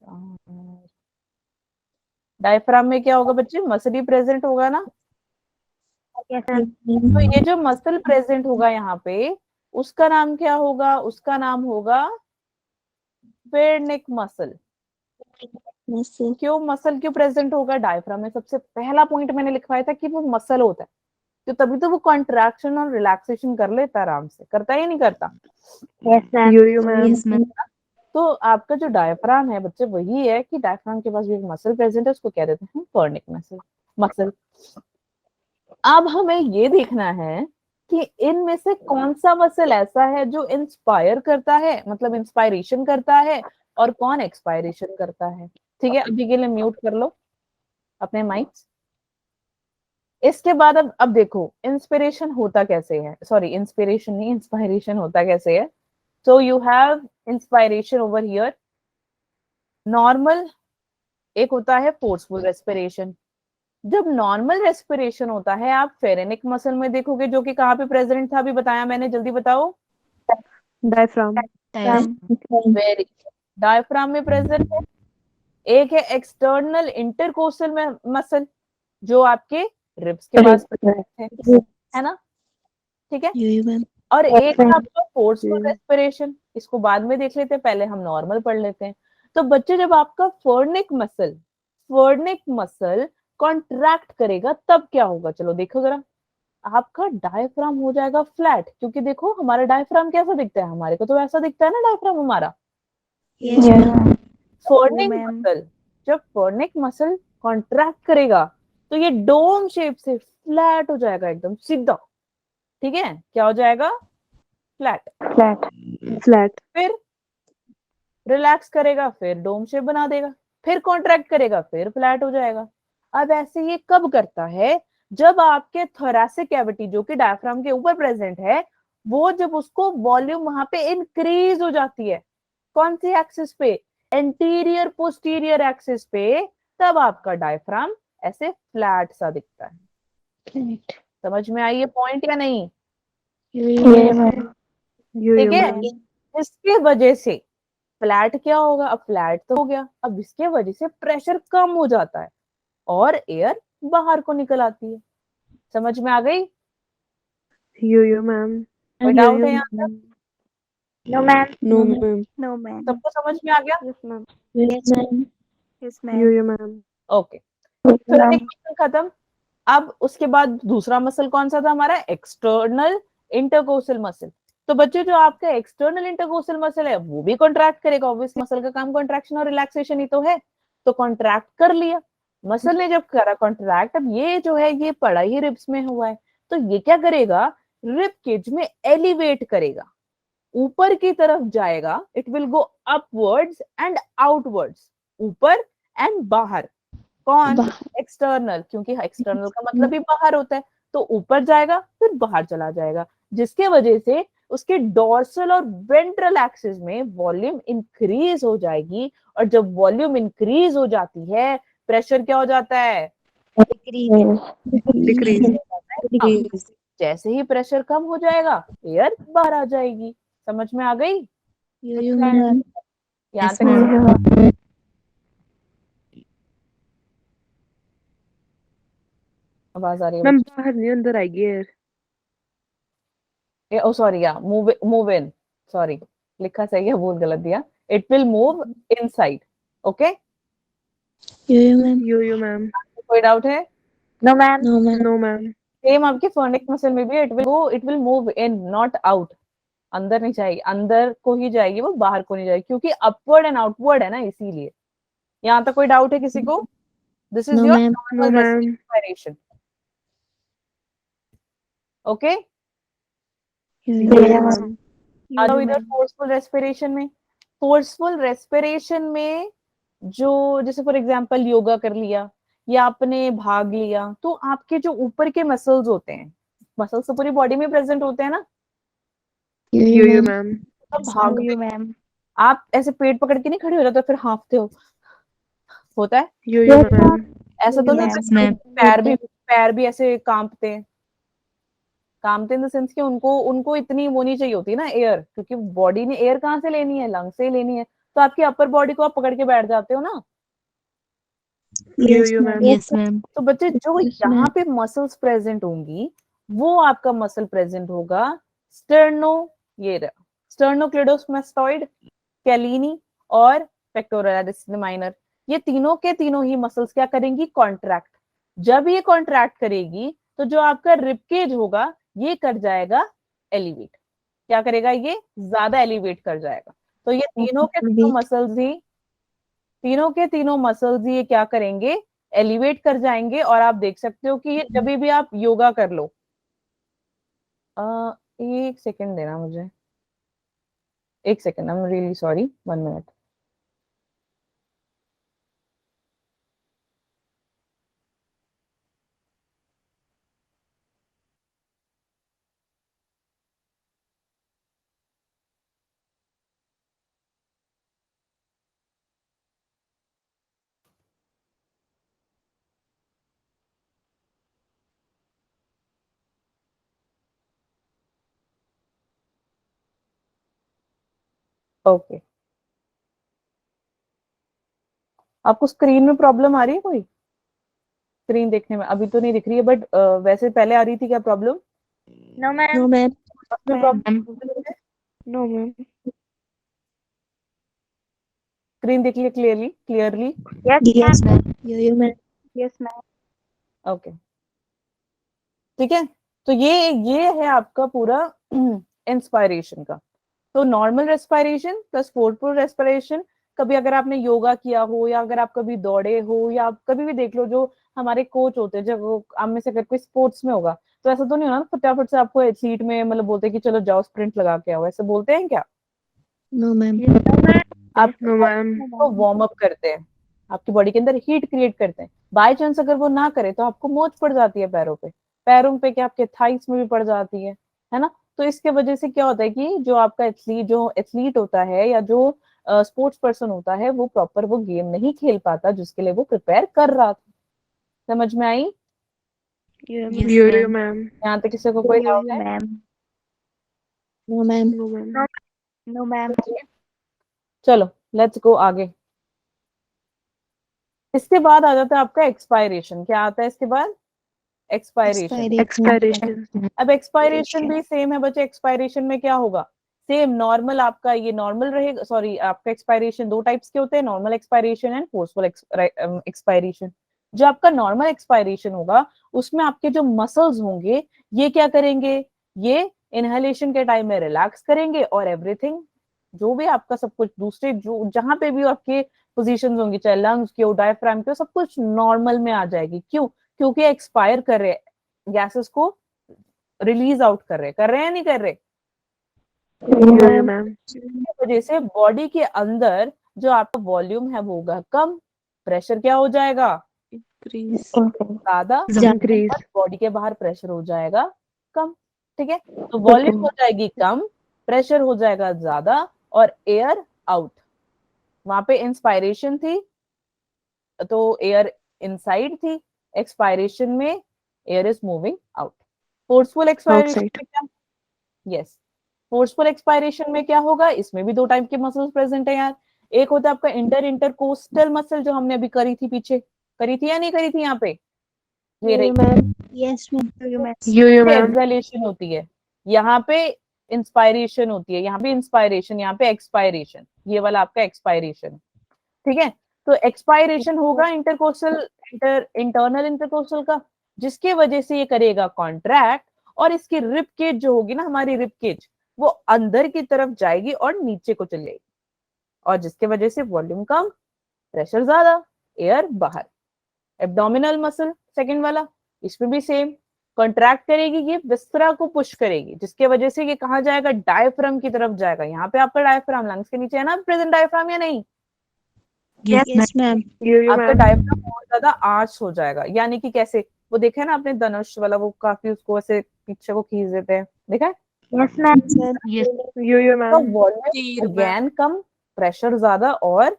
डायफ्राम में क्या होगा बच्चे? मसल ही प्रेजेंट होगा ना? तो ये जो मसल प्रेजेंट होगा यहाँ पे, उसका नाम क्या होगा? उसका नाम होगा फेरनिक मसल। मसल क्यों मसल क्यों प्रेजेंट होगा डायफ्राम में? सबसे पहला पॉइंट मैंने लिखवाया था कि वो मसल होता है, तो तभी तो वो कॉन्ट्रैक्शन और रिलैक्सेशन कर लेता है आराम से। करता है या नहीं करता? Yes ma'am yo ma'am yes ma'am तो आपका जो डायफ्राम है बच्चे, वही है कि डायफ्राम के पास भी एक मसल प्रेजेंट है, उसको कह देते हैं फेरनिक मसल। अब हमें ये देखना है कि इनमें से कौन सा मसल ऐसा है जो इंस्पायर करता है, मतलब इंस्पायरेशन करता है, और कौन एक्सपायरेशन करता है। ठीक है, अभी के लिए म्यूट कर लो अपने माइक्स। इसके बाद अब देखो इंस्पिरेशन होता कैसे है, सॉरी इंस्पिरेशन नहीं, इंस्पायरेशन होता कैसे है। So you have inspiration over here, normal, एक होता है फोर्सफुल रेस्पिरेशन। जब नॉर्मल रेस्पिरेशन होता है, आप फेरेनिक मसल में देखोगे, जो कि कहाँ पे प्रेजेंट था, अभी बताया मैंने, जल्दी बताओ। डायफ्राम वेरी, डायफ्राम में प्रेजेंट है। एक है एक्सटर्नल इंटरकोस्टल मसल, जो आपके रिब्स के पास प्रेजेंट है ना? ठीक है, यो मैम और एक है आपका फोर्सफुल जी। रेस्पिरेशन, इसको बाद में देख लेते हैं, पहले हम नॉर्मल पढ़ लेते हैं। तो बच्चे, जब आपका फोर्निक मसल कॉन्ट्रैक्ट करेगा, तब क्या होगा? चलो देखो जरा, आपका डायफ्राम हो जाएगा फ्लैट, क्योंकि देखो हमारा डायफ्राम कैसा दिखता है, हमारे को तो ऐसा दिखता है ना डायफ्राम हमारा। यस मैम जब फोर्निक मसल कॉन्ट्रैक्ट करेगा, तो ये डोम शेप से फ्लैट हो जाएगा, एकदम सीधा। ठीक है, क्या हो जाएगा? फ्लैट। फ्लैट फिर रिलैक्स करेगा, फिर डोम शेप बना देगा, फिर कॉन्ट्रैक्ट करेगा, फिर फ्लैट हो जाएगा। अब ऐसे ये कब करता है? जब आपके थोरैसिक कैविटी, जो कि डायफ्राम के ऊपर प्रेजेंट है, वो जब उसको वॉल्यूम वहां पे इंक्रीज हो जाती है, कौन सी एक्सिस पे? एंटीरियर पोस्टीरियर एक्सिस पे, तब आपका डायफ्राम ऐसे फ्लैट सा दिखता है। समझ में आई ये पॉइंट या नहीं? ठीक है, मैम इसके वजह से फ्लैट क्या होगा? अब फ्लैट तो हो गया, अब इसके वजह से प्रेशर कम हो जाता है और एयर बाहर को निकल आती है। समझ में आ गई? यो मैम कोई डाउट है यहाँ तक? No ma'am no ma'am no ma'am सबको समझ में आ गया? Yes ma'am yes ma'am yes yo ma'am okay, phrenic muscle खत्म। अब उसके बाद दूसरा मसल कौन सा था हमारा? External intercostal muscle. तो बच्चे, जो आपका एक्सटर्नल इंटरकोस्टल मसल है, वो भी कॉन्ट्रैक्ट करेगा। ऑब्वियस मसल का काम कॉन्ट्रैक्शन और रिलैक्सेशन ही तो है, तो कॉन्ट्रैक्ट कर लिया मसल ने। जब करा कॉन्ट्रैक्ट, अब ये जो है ये पड़ा ही रिब्स में हुआ है, तो ये क्या करेगा? रिब केज में एलिवेट करेगा, ऊपर की तरफ जाएगा। It will go upwards and outwards, ऊपर एंड बाहर। कौन? एक्सटर्नल, क्योंकि एक्सटर्नल का मतलब भी बाहर होता है, तो ऊपर जाएगा फिर बाहर चला जाएगा, जिसके वजह से उसके डोर्सल और वेंट्रल एक्सिस में वॉल्यूम इंक्रीज हो जाएगी। और जब वॉल्यूम इंक्रीज हो जाती है, प्रेशर क्या हो जाता है? डिक्रीज हाँ, जैसे ही प्रेशर कम हो जाएगा, एयर बाहर आ जाएगी। समझ में आ गई? यो मैम यहाँ यस तक मैम आवाज आ रही है मैम बच्चों? बाहर नहीं अंदर आएगी एयर ओ सॉरी, या मूव इन, सॉरी लिखा सही है, भूल गलत दिया। It will move inside. Okay, yo ma'am yo ma'am कोई डाउट है? No, ma'am. No, ma'am. No, ma'am. Same आपके फोनिक मसल में भी it will move in not out, अंदर नहीं जाएगी, अंदर को ही जाएगी, वो बाहर को नहीं जाएगी, क्योंकि अपवर्ड एंड आउटवर्ड है ना, इसीलिए। यहाँ तक कोई डाउट है किसी को? This is No, your ma'am. No, normal ma'am. Respiration. Okay, Yeah, ma'am. आ जाओ इधर फोर्सफुल रेस्पिरेशन में। फोर्सफुल रेस्पिरेशन में जो, जैसे फॉर एग्जांपल योगा कर लिया या आपने भाग लिया, तो आपके जो ऊपर के मसल्स होते हैं, मसल्स तो पूरी बॉडी में प्रेजेंट होते हैं ना, Yo-yo, ma'am. तो भाग you, ma'am. आप ऐसे पेट पकड़ के नहीं खड़े हो जाते, फिर हाँफते हो, होता है Yo-yo, ma'am. ऐसा तो Yes, नहीं? पैर भी ऐसे कांपते हैं, कांपते इन द सेंस कि उनको उनको इतनी वो नहीं चाहिए होती ना एयर, क्योंकि बॉडी ने एयर कहाँ से लेनी है, लंग से ही लेनी है, तो आपकी अपर बॉडी को आप पकड़ के बैठ जाते हो ना। Yes, Yo-yo, ma'am. ma'am. Yes, ma'am. तो बच्चे जो Yes, यहाँ ma'am. पे मसल्स प्रेजेंट होंगी, वो आपका मसल प्रेजेंट होगा स्टर्नो, ये स्टर्नोक्लेडोमास्टोइड, कैलिनी और पेक्टोरलिस माइनर। ये तीनों के तीनों ही मसल्स क्या करेंगी? कॉन्ट्रैक्ट। जब ये कॉन्ट्रैक्ट करेगी तो जो आपका रिबकेज होगा ये कर जाएगा एलिवेट। क्या करेगा? ये ज्यादा एलिवेट कर जाएगा। तो ये तीनों के तीनों मसल्स ही ये क्या करेंगे? एलिवेट कर जाएंगे। और आप देख सकते हो कि ये जब भी आप योगा कर लो, एक सेकंड देना मुझे, एक second, I am really sorry, 1 minute. Okay, आपको स्क्रीन में प्रॉब्लम आ रही है? कोई स्क्रीन देखने में अभी तो नहीं दिख रही है, बट वैसे पहले आ रही थी क्या problem? No, ma'am. No, ma'am. No, ma'am. Screen देख लिया clearly? Yes, ma'am. Yo-yo, ma'am. Yes, ma'am. Okay, ठीक है। तो ये है आपका पूरा इंस्पायरेशन का। तो normal respiration plus forceful respiration, कभी अगर आपने योगा किया हो या अगर आप कभी दौड़े हो या आप कभी भी देख लो, जो हमारे कोच होते हैं, जब वो आप में से अगर कोई स्पोर्ट्स में होगा, तो ऐसा तो नहीं होना फटाफट से आपको एथलीट में मतलब बोलते हैं कि चलो जाओ स्प्रिंट लगा के आओ, ऐसे बोलते हैं क्या? No, ma'am. आप No, ma'am. को वार्म अप करते हैं, आपकी बॉडी के अंदर हीट क्रिएट करते हैं। बाय चांस अगर वो ना करे तो आपको मोच पड़ जाती है पैरों पे क्या आपके थाइस में भी पड़ जाती है ना। तो इसके वजह से क्या होता है कि जो आपका एथलीट होता है या जो स्पोर्ट्स पर्सन होता है, वो प्रॉपर वो गेम नहीं खेल पाता जिसके लिए वो प्रिपेयर कर रहा था। समझ में आई? Yes, Yo-yo, ma'am. ma'am. यहाँ तक किसी को कोई You, डाउट है? ma'am. No, ma'am. No, ma'am. No, ma'am. चलो लेट्स गो आगे। इसके बाद आ जाता है आपका एक्सपायरेशन। क्या आता है इसके बाद? एक्सपायरेशन। Expiration. अब एक्सपायरेशन भी सेम है बच्चे। एक्सपायरेशन में क्या होगा? सेम नॉर्मल, आपका ये नॉर्मल रहेगा। सॉरी, आपका एक्सपायरेशन दो टाइप्स के होते हैं, normal expiration and forceful expiration. जो आपका नॉर्मल एक्सपायरेशन होगा उसमें आपके जो मसल्स होंगे ये क्या करेंगे? ये इनहेलेशन के टाइम में रिलैक्स करेंगे और एवरीथिंग जो भी आपका सब कुछ दूसरे जो जहां पे भी आपके पोजीशंस होंगी, चाहे लंग्स की हो, डायफ्राम की हो, सब कुछ नॉर्मल में आ जाएगी। क्यों? क्योंकि एक्सपायर कर रहे गैसेस को रिलीज आउट कर रहे हैं या नहीं कर रहे? Yo-yo, ma'am. इसकी वजह से बॉडी के अंदर जो आपका वॉल्यूम है वो होगा कम, प्रेशर क्या हो जाएगा? Increase. ज्यादा, Increase. और बॉडी के बाहर प्रेशर हो जाएगा कम। ठीक है, तो वॉल्यूम हो जाएगी कम, प्रेशर हो जाएगा ज्यादा और एयर आउट। वहां पे इंस्पायरेशन थी तो एयर इनसाइड थी, एक्सपायरेशन में air is moving out. Forceful expiration Outside. में क्या? यस, फोर्सफुल एक्सपायरेशन में क्या होगा? इसमें भी दो टाइप के मसल्स प्रेजेंट है यार। एक होता है आपका इंटरकोस्टल मसल, जो हमने अभी करी थी, पीछे करी थी या नहीं करी थी? यहाँ पे ये रही Yes, ma'am. You, ma'am. Yo-yo, ma'am. Exhalation होती है, यहाँ पे इंस्पायरेशन होती है, यहाँ पे इंस्पायरेशन, यहाँ पे एक्सपायरेशन। ये वाला आपका एक्सपायरेशन। ठीक है, तो एक्सपायरेशन होगा इंटरनल इंटरकोस्टल का, जिसके वजह से ये करेगा कॉन्ट्रैक्ट, और इसकी रिब केज जो होगी ना, हमारी रिब केज, वो अंदर की तरफ जाएगी और नीचे को चली जाएगी, और जिसके वजह से वॉल्यूम कम, प्रेशर ज्यादा, एयर बाहर। एब्डोमिनल मसल सेकंड वाला, इसमें भी सेम, कॉन्ट्रैक्ट करेगी, ये बिस्तरा को पुश करेगी, जिसके वजह से ये कहाँ जाएगा, डायफ्राम की तरफ जाएगा। यहाँ पे आपका डायफ्राम लंग्स के नीचे है ना प्रेजेंट डायफ्राम, या नहीं? Yes, ma'am. आपका डायफ्राम बहुत ज्यादा आर्च हो जाएगा, यानी कि कैसे, वो देखा है ना आपने धनुष वाला, वो काफी उसको ऐसे पीछे को खींच देते हैं, देखा है? Yes, ma'am. तो वॉल्यूम अगेन कम, प्रेशर ज्यादा, और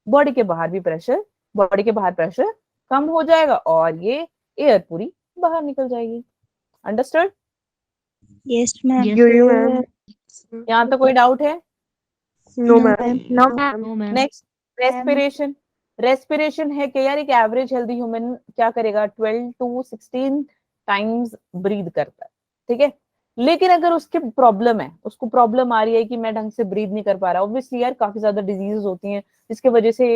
बॉडी के बाहर भी प्रेशर, बॉडी के बाहर प्रेशर कम हो जाएगा, और ये एयर पूरी बाहर निकल जाएगी। अंडरस्टूड? Yes, ma'am. यहाँ तो कोई डाउट है? No, ma'am. No, ma'am. Next, respiration. Respiration है कि यार एक एवरेज हेल्दी ह्यूमन क्या करेगा, 12 to 16 टाइम्स ब्रीद करता है, ठीक है? लेकिन अगर उसके प्रॉब्लम है, उसको प्रॉब्लम आ रही है कि मैं ढंग से ब्रीद नहीं कर पा रहा, ऑब्वियसली यार काफी ज्यादा डिजीजेस होती हैं जिसके वजह से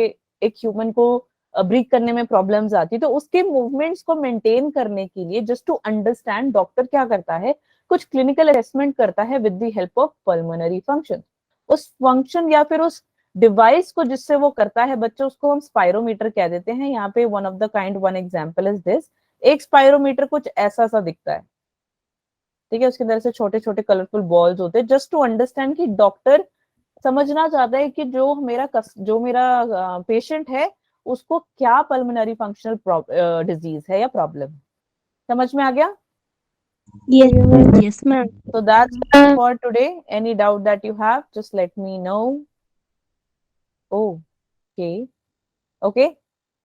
एक ह्यूमन को ब्रीथ करने में प्रॉब्लम्स आती है, तो उसके मूवमेंट्स को मेंटेन करने के लिए, जस्ट टू अंडरस्टैंड, डॉक्टर क्या करता है, कुछ क्लिनिकल असेसमेंट करता है with the help of pulmonary function. उस फंक्शन या फिर उस डिवाइस को जिससे वो करता है बच्चों, उसको हम स्पायरोमीटर कह देते हैं। यहाँ पे one of the kind, one example is this. एक स्पायरोमीटर कुछ ऐसा सा दिखता है, ठीक है? उसके अंदर से छोटे छोटे कलरफुल बॉल्स होते हैं, जस्ट टू अंडरस्टैंड कि डॉक्टर समझना चाहता है कि जो मेरा पेशेंट है उसको क्या पल्मोनरी फंक्शनल डिजीज है या प्रॉब्लम। समझ में आ गया? Yes, ma'am. Yes, ma'am. So that's all for today. Any doubt that you have, just let me know. Oh, okay. Okay.